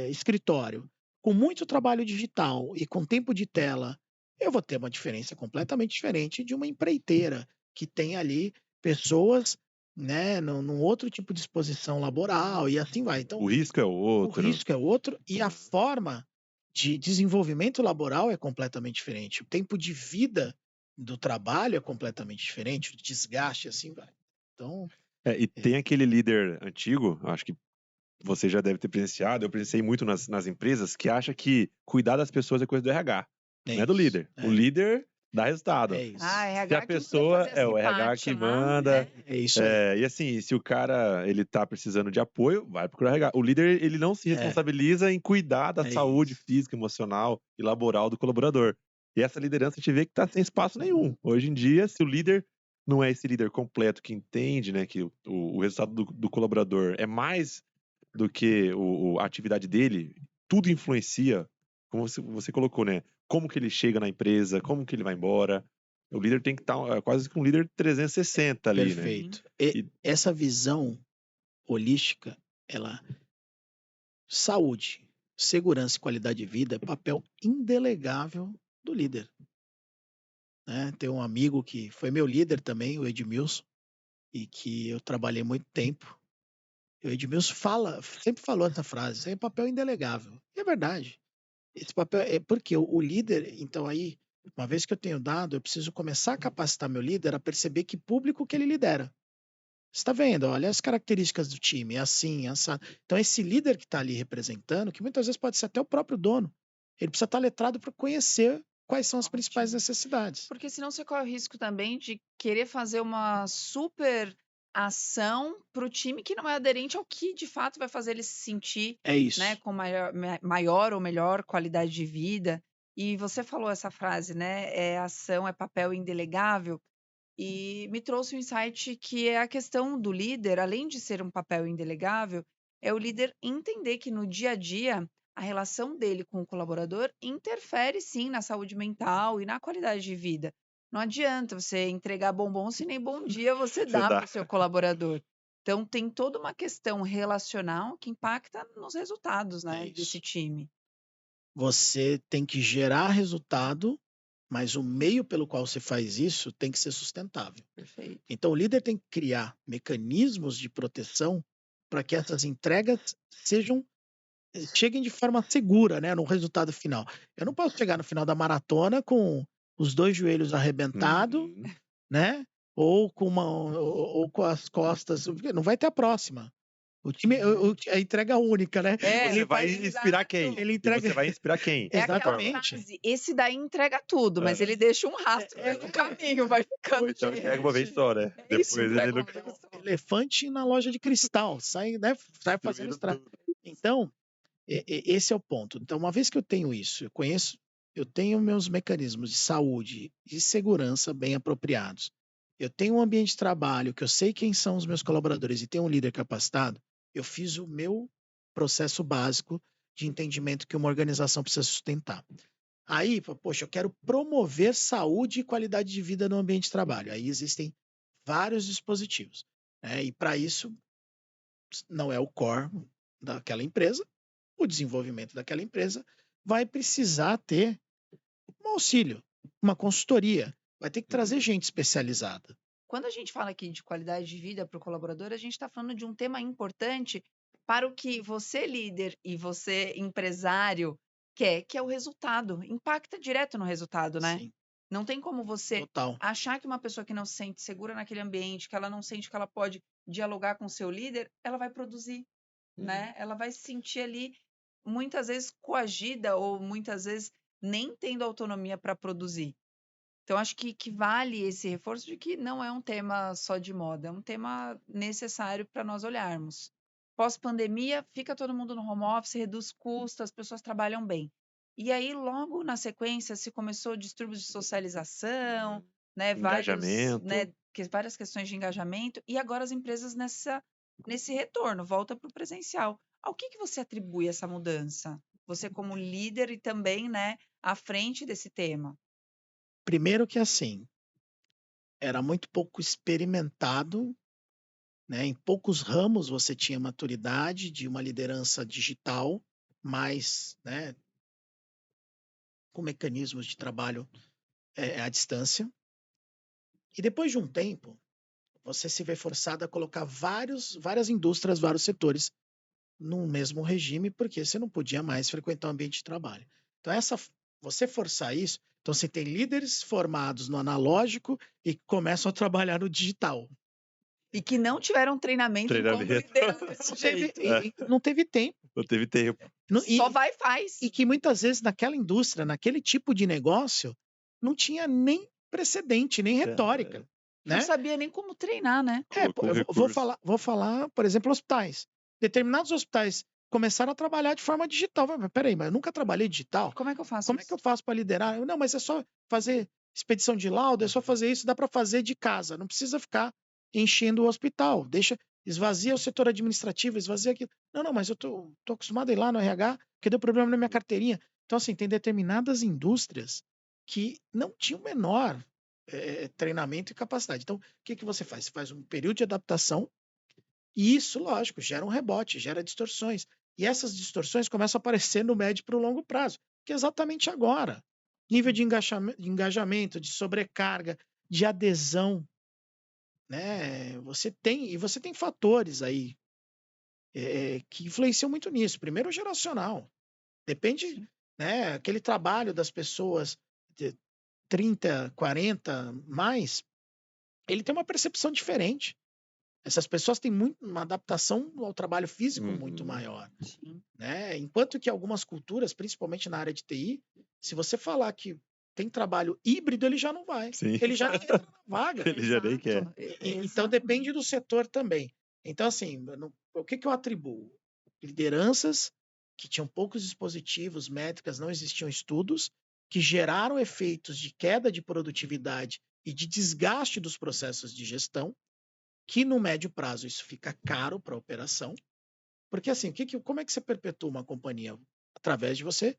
escritório, com muito trabalho digital e com tempo de tela, eu vou ter uma diferença completamente diferente de uma empreiteira que tem ali pessoas, né, num outro tipo de exposição laboral e assim vai. Então, O risco é o outro. risco é outro e a forma de desenvolvimento laboral é completamente diferente. O tempo de vida do trabalho é completamente diferente, o desgaste assim vai. Então, E tem aquele líder antigo, acho que você já deve ter presenciado, eu presenciei muito nas empresas, que acha que cuidar das pessoas é coisa do RH, não é do isso, líder. O líder dá resultado. é isso. Ah, Se RH a que pessoa manda fazer é o esse RH pátio que lá, manda, né? É isso aí. e assim, se o cara ele tá precisando de apoio, vai procurar RH. O líder ele não se responsabiliza em cuidar da É saúde isso. física, emocional e laboral do colaborador. E essa liderança a gente vê que tá sem espaço nenhum. Hoje em dia, se o líder não é esse líder completo que entende, né, que o resultado do colaborador é mais do que a atividade dele, tudo influencia, como você colocou, né? Como que ele chega na empresa, como que ele vai embora. O líder tem que estar quase que um líder 360 ali, né? Perfeito. E essa visão holística, ela saúde, segurança e qualidade de vida é papel indelegável do líder. Né? Tem um amigo que foi meu líder também, o Edmilson, e que eu trabalhei muito tempo. O Edmilson sempre falou essa frase: isso aí é papel indelegável. E é verdade. Esse papel é porque o líder, então aí, uma vez que eu tenho dado, eu preciso começar a capacitar meu líder a perceber que público que ele lidera. Você está vendo? Olha as características do time, é assim, é assado. Então, esse líder que está ali representando, que muitas vezes pode ser até o próprio dono, ele precisa estar letrado para conhecer quais são as principais necessidades. Porque senão você corre o risco também de querer fazer uma super ação para o time que não é aderente ao que de fato vai fazer ele se sentir, É isso. né, com maior ou melhor qualidade de vida. E você falou essa frase, né? Ação é papel indelegável. E me trouxe um insight que é a questão do líder, além de ser um papel indelegável, é o líder entender que no dia a dia a relação dele com o colaborador interfere sim na saúde mental e na qualidade de vida. Não adianta você entregar bombom se nem bom dia você Você dá para dá. o seu colaborador. Então tem toda uma questão relacional que impacta nos resultados, É né, isso. desse time. Você tem que gerar resultado, mas o meio pelo qual você faz isso tem que ser sustentável. Perfeito. Então, o líder tem que criar mecanismos de proteção para que essas entregas cheguem de forma segura, né, no resultado final. Eu não posso chegar no final da maratona com os 2 joelhos arrebentados, Uhum. né, ou com as costas, porque não vai ter a próxima. O time, a entrega única, né? É, Você vai exato. inspirar quem? Ele E entrega. você vai inspirar quem? É aquela Exatamente. frase, esse daí entrega tudo, mas É. ele deixa um rastro pelo caminho, vai Ou ficando então entrega uma vez só, né? É isso, Depois ele entrega não uma vez só. Elefante na loja de cristal, sai, né, sai fazendo destruindo estrago. tudo. Então, esse é o ponto. Então, uma vez que eu tenho isso, eu tenho meus mecanismos de saúde e segurança bem apropriados. Eu tenho um ambiente de trabalho que eu sei quem são os meus colaboradores e tenho um líder capacitado. Eu fiz o meu processo básico de entendimento que uma organização precisa sustentar. Aí, poxa, eu quero promover saúde e qualidade de vida no ambiente de trabalho. Aí existem vários dispositivos, né? E para isso não é o core daquela empresa, o desenvolvimento daquela empresa vai precisar ter um auxílio, uma consultoria, vai ter que trazer gente especializada. Quando a gente fala aqui de qualidade de vida para o colaborador, a gente está falando de um tema importante para o que você, líder, e você, empresário, quer, que é o resultado. Impacta direto no resultado, né? Sim, Não tem como você total. achar que uma pessoa que não se sente segura naquele ambiente, que ela não sente que ela pode dialogar com o seu líder, ela vai produzir, né? Ela vai se sentir ali, muitas vezes, coagida ou muitas vezes nem tendo autonomia para produzir. Então, acho que vale esse reforço de que não é um tema só de moda, é um tema necessário para nós olharmos. Pós-pandemia, fica todo mundo no home office, reduz custos, as pessoas trabalham bem. E aí, logo na sequência, se começou distúrbios de socialização, né, Engajamento. várias questões de engajamento, e agora as empresas nesse retorno, volta para o presencial. Ao que você atribui essa mudança? Você como líder e também, né, à frente desse tema. Primeiro que assim, era muito pouco experimentado, né? Em poucos ramos você tinha maturidade de uma liderança digital, mais, né, com mecanismos de trabalho à distância. E depois de um tempo, você se vê forçado a colocar várias indústrias, vários setores no mesmo regime, porque você não podia mais frequentar o ambiente de trabalho. Então, você forçar isso, então você tem líderes formados no analógico e que começam a trabalhar no digital. E que não tiveram treinamento em como liderar desse jeito. Não teve tempo. Não teve tempo. Só vai e faz. E que muitas vezes naquela indústria, naquele tipo de negócio, não tinha nem precedente, nem retórica. Né? Não sabia nem como treinar, né? Vou falar, por exemplo, hospitais. Determinados hospitais começaram a trabalhar de forma digital. Mas peraí, mas eu nunca trabalhei digital? Como é que eu faço Como é que eu faço para liderar? Não, mas é só fazer expedição de laudo, é só fazer isso, dá para fazer de casa. Não precisa ficar enchendo o hospital. Esvazia o setor administrativo, esvazia aquilo. Não, mas eu tô acostumado a ir lá no RH, porque deu problema na minha carteirinha. Então, assim, tem determinadas indústrias que não tinham o menor treinamento e capacidade. Então, o que você faz? Você faz um período de adaptação e isso, lógico, gera um rebote, gera distorções. E essas distorções começam a aparecer no médio para o longo prazo, que é exatamente agora. Nível de engajamento, de sobrecarga, de adesão. Né? Você tem fatores aí que influenciam muito nisso. Primeiro, o geracional. Depende, né? Aquele trabalho das pessoas de 30, 40, mais, ele tem uma percepção diferente. Essas pessoas têm uma adaptação ao trabalho físico muito maior. Né? Enquanto que algumas culturas, principalmente na área de TI, se você falar que tem trabalho híbrido, ele já não vai. Sim. Ele já não entra na vaga. Ele já nem quer. Então depende do setor também. Então, assim, o que eu atribuo? Lideranças que tinham poucos dispositivos, métricas, não existiam estudos, que geraram efeitos de queda de produtividade e de desgaste dos processos de gestão, que no médio prazo isso fica caro para a operação. Porque assim, como é que você perpetua uma companhia? Através de você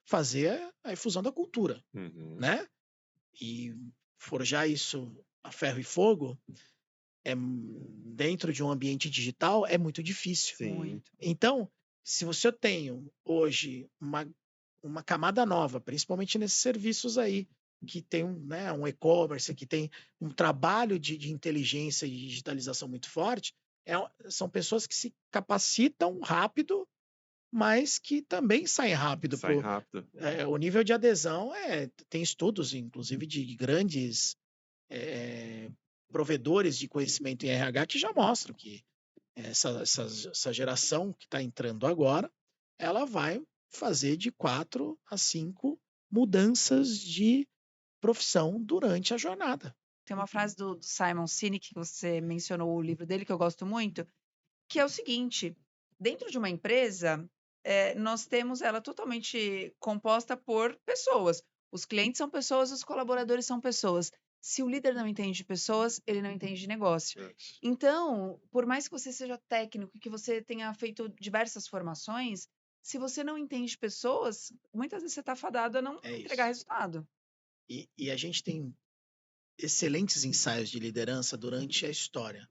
fazer a efusão da cultura, Uhum. né? E forjar isso a ferro e fogo dentro de um ambiente digital é muito difícil. Sim. Muito. Então, se você tem hoje uma camada nova, principalmente nesses serviços aí, que tem um e-commerce, que tem um trabalho de inteligência e digitalização muito forte, são pessoas que se capacitam rápido, mas que também saem rápido. Sai rápido. O nível de adesão tem estudos, inclusive, de grandes provedores de conhecimento em RH que já mostram que essa geração que está entrando agora, ela vai fazer de 4 a 5 mudanças de profissão durante a jornada. Tem uma frase do Simon Sinek, que você mencionou o livro dele, que eu gosto muito, que é o seguinte: dentro de uma empresa, nós temos ela totalmente composta por pessoas. Os clientes são pessoas, os colaboradores são pessoas. Se o líder não entende de pessoas, ele não entende de negócio. Então, por mais que você seja técnico e que você tenha feito diversas formações, se você não entende pessoas, muitas vezes você está fadado a não entregar resultado. E a gente tem excelentes ensaios de liderança durante a história.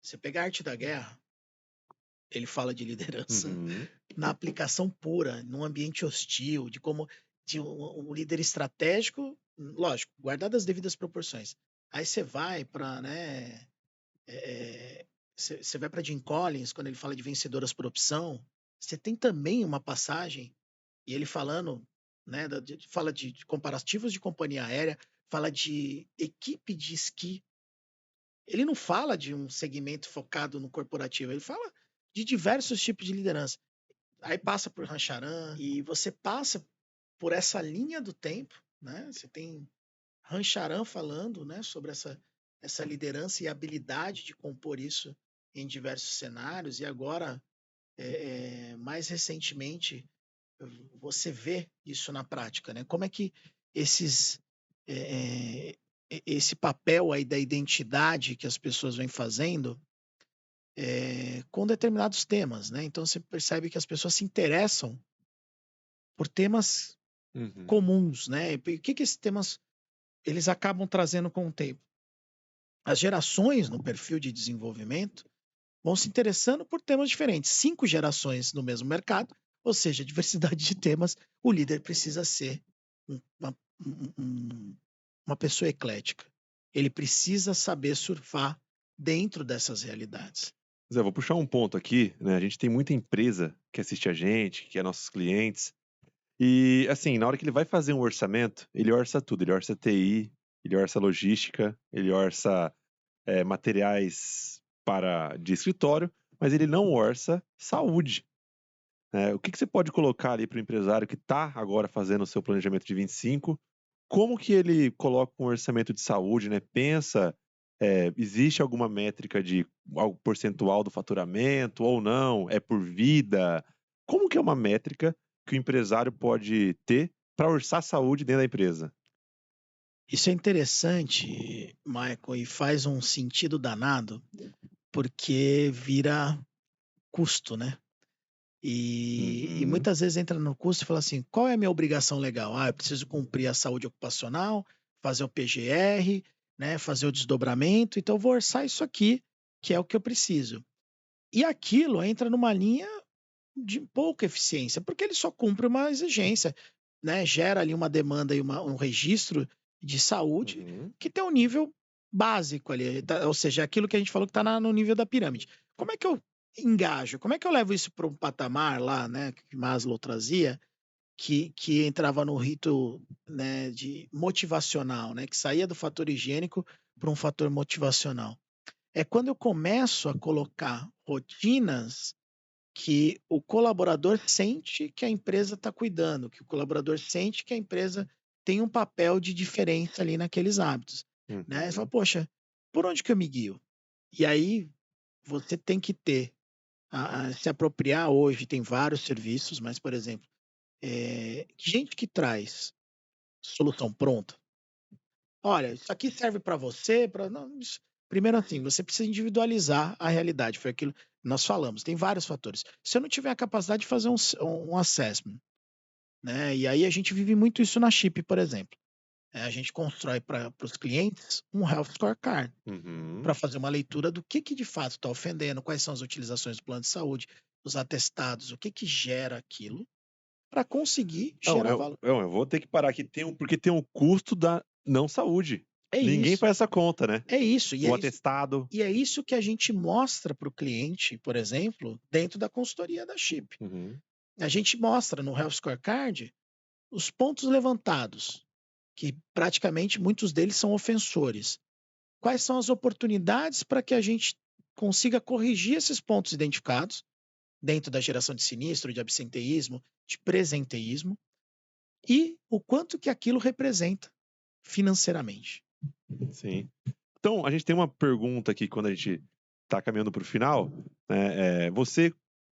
Você pegar a Arte da Guerra, ele fala de liderança na aplicação pura, num ambiente hostil, de como de um líder estratégico, lógico, guardadas as devidas proporções. Aí você vai para, você vai para Jim Collins, quando ele fala de vencedoras por opção, você tem também uma passagem, e ele falando, fala de comparativos de companhia aérea, fala de equipe de esqui. Ele não fala de um segmento focado no corporativo, ele fala de diversos tipos de liderança. Aí passa por Rancharan, e você passa por essa linha do tempo, né? Você tem Rancharan falando, sobre essa liderança e habilidade de compor isso em diversos cenários, e agora, mais recentemente, você vê isso na prática, né? Como é que esse papel aí da identidade que as pessoas vêm fazendo com determinados temas, né? Então você percebe que as pessoas se interessam por temas comuns, né? E o que esses temas eles acabam trazendo com o tempo? As gerações no perfil de desenvolvimento vão se interessando por temas diferentes. 5 gerações no mesmo mercado, ou seja, diversidade de temas, o líder precisa ser uma pessoa eclética. Ele precisa saber surfar dentro dessas realidades. Zé, vou puxar um ponto aqui, né? A gente tem muita empresa que assiste a gente, que é nossos clientes, e assim, na hora que ele vai fazer um orçamento, ele orça tudo, ele orça TI, ele orça logística, ele orça materiais de escritório, mas ele não orça saúde. O que você pode colocar ali para o empresário que está agora fazendo o seu planejamento de 25? Como que ele coloca um orçamento de saúde, né? Pensa, existe alguma métrica de algo percentual do faturamento ou não? É por vida? Como que é uma métrica que o empresário pode ter para orçar saúde dentro da empresa? Isso é interessante, Michael, e faz um sentido danado, porque vira custo, né? E muitas vezes entra no custo e fala assim: qual é a minha obrigação legal? Eu preciso cumprir a saúde ocupacional, fazer o PGR, né, fazer o desdobramento, então eu vou orçar isso aqui, que é o que eu preciso. E aquilo entra numa linha de pouca eficiência, porque ele só cumpre uma exigência, né? Gera ali uma demanda e um registro de saúde que tem um nível básico ali, ou seja, aquilo que a gente falou que está no nível da pirâmide. Como é que eu engajo? Como é que eu levo isso para um patamar lá, né, que Maslow trazia, que entrava no rito, né, de motivacional, né, que saía do fator higiênico para um fator motivacional? É quando eu começo a colocar rotinas que o colaborador sente que a empresa está cuidando, que o colaborador sente que a empresa tem um papel de diferença ali naqueles hábitos, né? Você fala, poxa, por onde que eu me guio? E aí você tem que ter, se apropriar hoje, tem vários serviços, mas, por exemplo, gente que traz solução pronta. Olha, isso aqui serve para você, primeiro assim, você precisa individualizar a realidade, foi aquilo que nós falamos, tem vários fatores. Se eu não tiver a capacidade de fazer um assessment, né? E aí a gente vive muito isso na Chip, por exemplo. A gente constrói para os clientes um Health Scorecard para fazer uma leitura do que de fato está ofendendo, quais são as utilizações do plano de saúde, os atestados, o que gera aquilo, para conseguir gerar valor. Eu vou ter que parar aqui, porque tem um custo da não saúde. Ninguém faz essa conta, né? É isso. O atestado. E é isso que a gente mostra para o cliente, por exemplo, dentro da consultoria da Chip. A gente mostra no Health Scorecard os pontos levantados, que praticamente muitos deles são ofensores. Quais são as oportunidades para que a gente consiga corrigir esses pontos identificados dentro da geração de sinistro, de absenteísmo, de presenteísmo, e o quanto que aquilo representa financeiramente. Sim. Então, a gente tem uma pergunta aqui quando a gente está caminhando para o final. Né? Você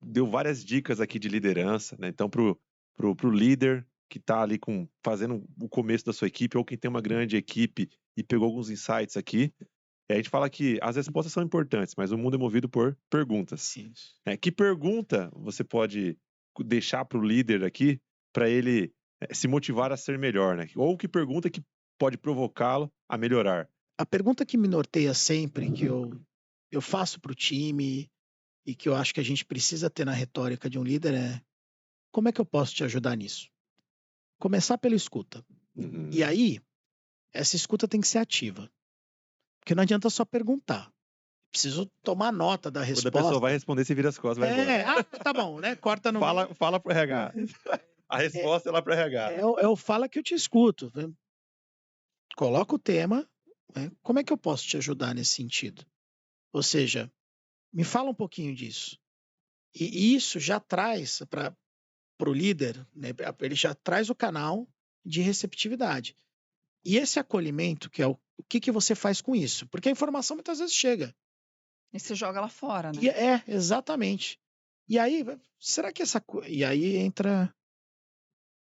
deu várias dicas aqui de liderança, né? Então, pro líder que está ali fazendo o começo da sua equipe, ou quem tem uma grande equipe e pegou alguns insights aqui, a gente fala que as respostas são importantes, mas o mundo é movido por perguntas. Que pergunta você pode deixar para o líder aqui para ele se motivar a ser melhor, né? Ou que pergunta que pode provocá-lo a melhorar? A pergunta que me norteia sempre, que eu faço para o time e que eu acho que a gente precisa ter na retórica de um líder é: como é que eu posso te ajudar nisso? Começar pela escuta. E aí, essa escuta tem que ser ativa. Porque não adianta só perguntar. Preciso tomar nota da resposta. Quando a pessoa vai responder, você vira as costas, vai embora. Tá bom, né? Corta no Fala pro RH. A resposta é lá pro RH. Fala que eu te escuto. Coloca o tema. Né? Como é que eu posso te ajudar nesse sentido? Ou seja, me fala um pouquinho disso. E isso já traz para o líder, né? Ele já traz o canal de receptividade. E esse acolhimento, que é o que você faz com isso? Porque a informação muitas vezes chega. E você joga lá fora, né? Exatamente. E aí, será que E aí entra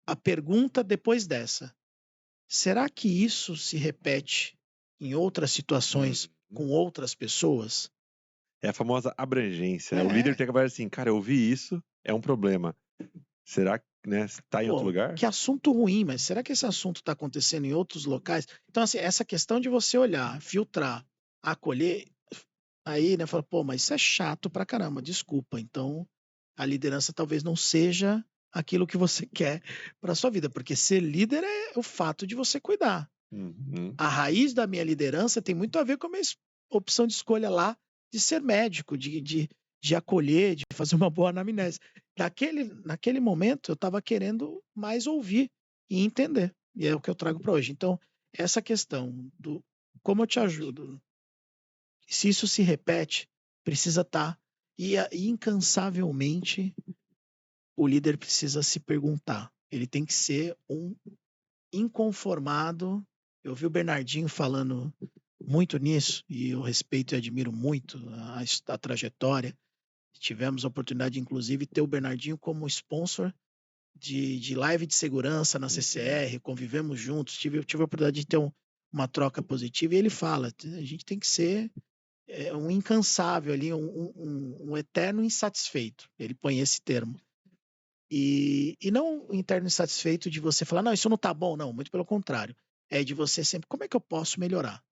a pergunta depois dessa. Será que isso se repete em outras situações com outras pessoas? É a famosa abrangência. Né? O líder tem que falar assim, cara, eu ouvi isso, é um problema. Será que está em outro lugar? Que assunto ruim, mas será que esse assunto está acontecendo em outros locais? Então, assim, essa questão de você olhar, filtrar, acolher, aí, né, fala, mas isso é chato pra caramba, desculpa. Então, a liderança talvez não seja aquilo que você quer para sua vida, porque ser líder é o fato de você cuidar. A raiz da minha liderança tem muito a ver com a minha opção de escolha lá de ser médico, de acolher, de fazer uma boa anamnese. Naquele momento, eu estava querendo mais ouvir e entender. E é o que eu trago para hoje. Então, essa questão do como eu te ajudo, se isso se repete, precisa estar. E incansavelmente, o líder precisa se perguntar. Ele tem que ser um inconformado. Eu vi o Bernardinho falando muito nisso, e eu respeito e admiro muito a trajetória. Tivemos a oportunidade, inclusive, de ter o Bernardinho como sponsor de live de segurança na CCR, convivemos juntos, tive a oportunidade de ter uma troca positiva, e ele fala, a gente tem que ser um incansável ali, um eterno insatisfeito, ele põe esse termo. E não um interno insatisfeito de você falar, não, isso não tá bom, não, muito pelo contrário, é de você sempre, como é que eu posso melhorar?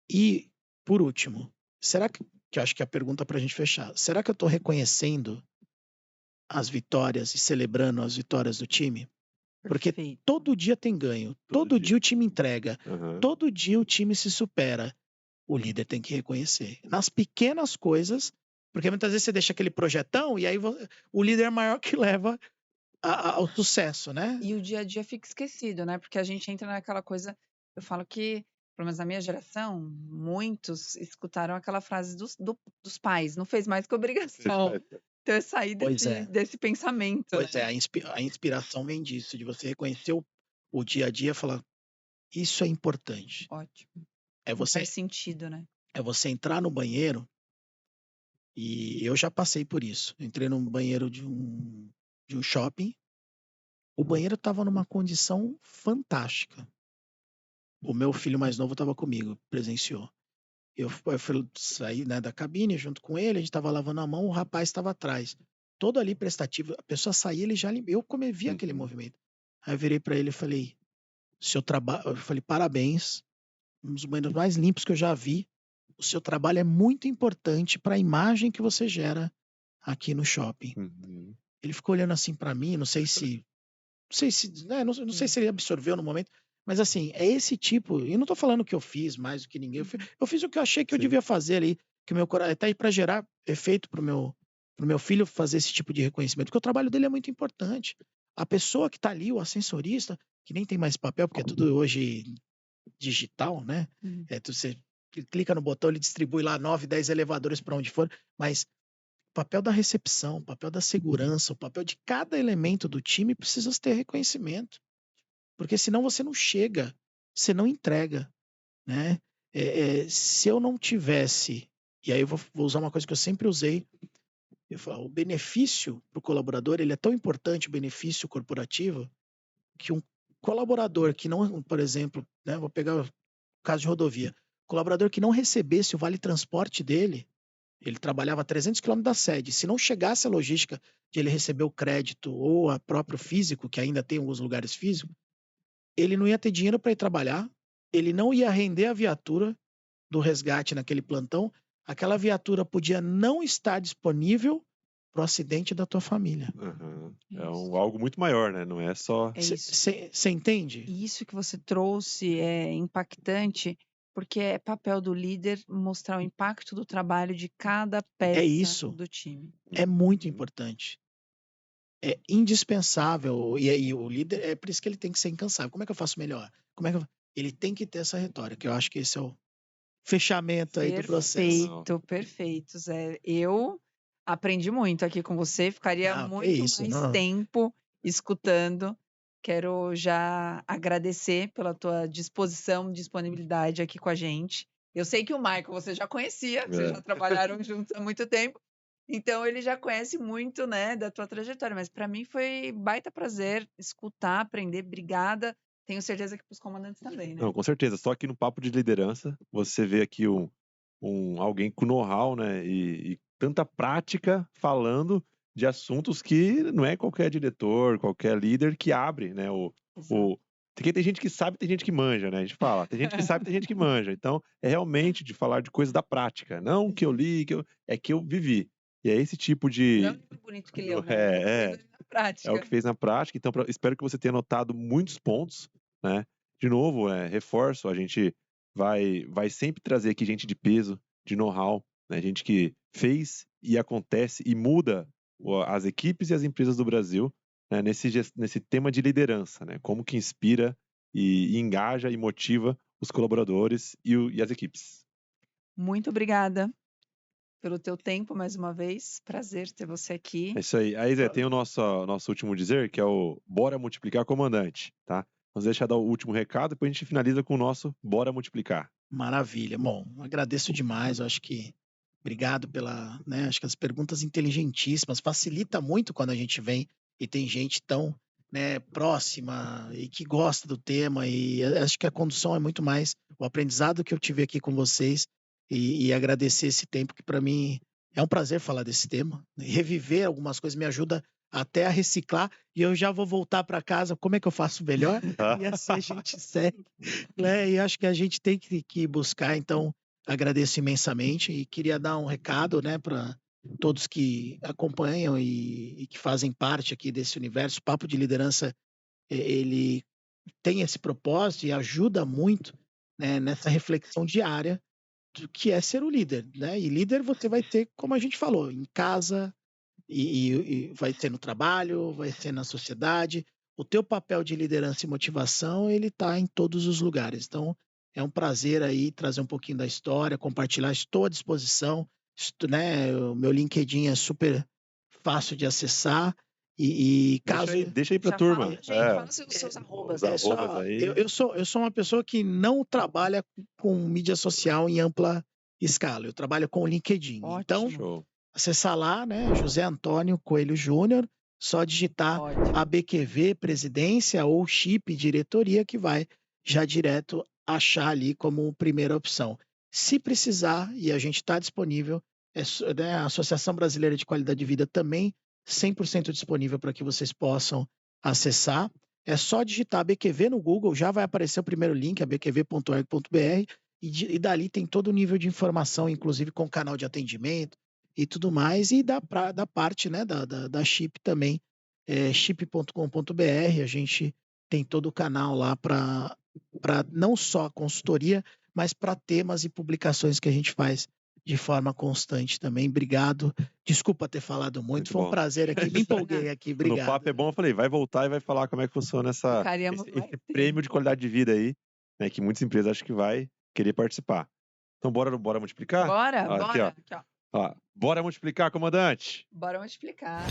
E, por último, será que eu acho que é a pergunta para a gente fechar, será que eu estou reconhecendo as vitórias e celebrando as vitórias do time? Porque todo dia tem ganho, todo dia o time entrega, todo dia o time se supera. O líder tem que reconhecer. Nas pequenas coisas, porque muitas vezes você deixa aquele projetão e aí o líder é maior que leva ao sucesso, né? E o dia a dia fica esquecido, né? Porque a gente entra naquela coisa, eu falo que, pelo menos na minha geração, muitos escutaram aquela frase dos pais, não fez mais que obrigação. Então eu saí desse pensamento. Pois né? A inspiração vem disso, de você reconhecer o dia a dia, falar, isso é importante. Ótimo. É você, Faz sentido, né? é você entrar no banheiro, e eu já passei por isso. Entrei no banheiro de um shopping, o banheiro estava numa condição fantástica. O meu filho mais novo estava comigo, presenciou. Eu saí, né, da cabine junto com ele, a gente estava lavando a mão, o rapaz estava atrás. Todo ali prestativo, a pessoa saía, ele já limpou. Eu vi aquele movimento. Aí eu virei para ele e falei, seu trabalho, eu falei, parabéns, um dos banheiros mais limpos que eu já vi. O seu trabalho é muito importante para a imagem que você gera aqui no shopping. Uhum. Ele ficou olhando assim para mim, não sei se, né, não sei se ele absorveu no momento, mas assim, é esse tipo, e não tô falando que eu fiz mais do que ninguém, eu fiz o que eu achei que eu Sim. devia fazer ali, que o meu coração, até para gerar efeito pro meu filho fazer esse tipo de reconhecimento, porque o trabalho dele é muito importante. A pessoa que tá ali, o ascensorista, que nem tem mais papel, porque é tudo hoje digital, né? Você clica no botão, ele distribui lá 9, 10 elevadores para onde for, mas o papel da recepção, o papel da segurança, o papel de cada elemento do time precisa ter reconhecimento, porque senão você não chega, você não entrega, né? Se eu não tivesse, e aí eu vou usar uma coisa que eu sempre usei, eu falo, o benefício para o colaborador, ele é tão importante, o benefício corporativo, que um colaborador que não, por exemplo, né, vou pegar o caso de rodovia, colaborador que não recebesse o vale transporte dele, ele trabalhava a 300 quilômetros da sede, se não chegasse a logística de ele receber o crédito ou a próprio físico, que ainda tem alguns lugares físicos, ele não ia ter dinheiro para ir trabalhar, ele não ia render a viatura do resgate naquele plantão, aquela viatura podia não estar disponível para o acidente da tua família. Uhum. É algo muito maior, né? Não é só... Você entende? Isso que você trouxe é impactante, porque é papel do líder mostrar o impacto do trabalho de cada peça do time. É muito importante. É indispensável. E aí o líder, é por isso que ele tem que ser incansável. Como é que eu faço melhor? Ele tem que ter essa retórica. Eu acho que esse é o fechamento aí do processo. Perfeito, Zé. Eu aprendi muito aqui com você, ficaria muito mais tempo escutando. Quero já agradecer pela tua disposição, disponibilidade aqui com a gente. Eu sei que o Michael você já conhecia, vocês já trabalharam juntos há muito tempo, então ele já conhece muito, né, da tua trajetória, mas para mim foi baita prazer escutar, aprender. Obrigada. Tenho certeza que para os comandantes também, né? Não, com certeza. Só aqui no Papo de Liderança, você vê aqui alguém com know-how, né, e tanta prática falando de assuntos que não é qualquer diretor, qualquer líder que abre, né, porque tem gente que sabe, tem gente que manja, né, a gente fala, tem gente que sabe, tem gente que manja, então é realmente de falar de coisas da prática, não que eu li, é que eu vivi, e é esse tipo de... Não é um livro bonito que leu, né? É o que fez na prática, então espero que você tenha notado muitos pontos, né, de novo, reforço, a gente vai sempre trazer aqui gente de peso, de know-how, né? Gente que fez e acontece e muda as equipes e as empresas do Brasil, né? Nesse tema de liderança, né? Como que inspira e engaja e motiva os colaboradores e as equipes. Muito obrigada pelo teu tempo mais uma vez. Prazer ter você aqui. É isso aí. Aí, Zé, tem o nosso último dizer, que é o Bora Multiplicar Comandante, tá? Vamos deixar dar o último recado, depois a gente finaliza com o nosso Bora Multiplicar. Maravilha. Bom, agradeço demais. Eu acho que obrigado né? Acho que as perguntas inteligentíssimas facilita muito quando a gente vem e tem gente tão, né, próxima e que gosta do tema. E acho que a condução é muito mais o aprendizado que eu tive aqui com vocês e agradecer esse tempo que para mim é um prazer falar desse tema. Reviver algumas coisas me ajuda até a reciclar e eu já vou voltar para casa. Como é que eu faço melhor? E assim a gente segue, né? E acho que a gente tem que buscar. Então, agradeço imensamente e queria dar um recado, né, para todos que acompanham e que fazem parte aqui desse universo. O Papo de Liderança, ele tem esse propósito e ajuda muito, né, nessa reflexão diária do que é ser o líder, né? E líder você vai ter, como a gente falou, em casa e vai ser no trabalho, vai ser na sociedade. O teu papel de liderança e motivação, ele está em todos os lugares. Então, é um prazer aí trazer um pouquinho da história, compartilhar. Estou à disposição, né? O meu LinkedIn é super fácil de acessar E caso... Deixa aí pra Já turma. fala, gente, fala seus arrobas. Os arrobas aí. Eu sou uma pessoa que não trabalha com mídia social em ampla escala. Eu trabalho com o LinkedIn. Ótimo. Então, Show. acessar lá, né? José Antônio Coelho Júnior, só digitar Ótimo. ABQV Presidência ou Chip Diretoria, que vai já direto achar ali como primeira opção. Se precisar, e a gente está disponível, né, a Associação Brasileira de Qualidade de Vida também 100% disponível para que vocês possam acessar. É só digitar ABQV no Google, já vai aparecer o primeiro link, abqv.org.br, e dali tem todo o nível de informação, inclusive com canal de atendimento e tudo mais, e da parte, né, da Chip também, chip.com.br, a gente tem todo o canal lá para não só consultoria, mas para temas e publicações que a gente faz de forma constante também. Obrigado. Desculpa ter falado muito, foi um bom. prazer aqui. Me empolguei aqui. Obrigado. No papo é bom, eu falei, vai voltar e vai falar como é que funciona esse prêmio de qualidade de vida aí, né, que muitas empresas acham que vai querer participar. Então, bora multiplicar? Bora, Aqui, bora. ó. Bora multiplicar, comandante. Bora multiplicar.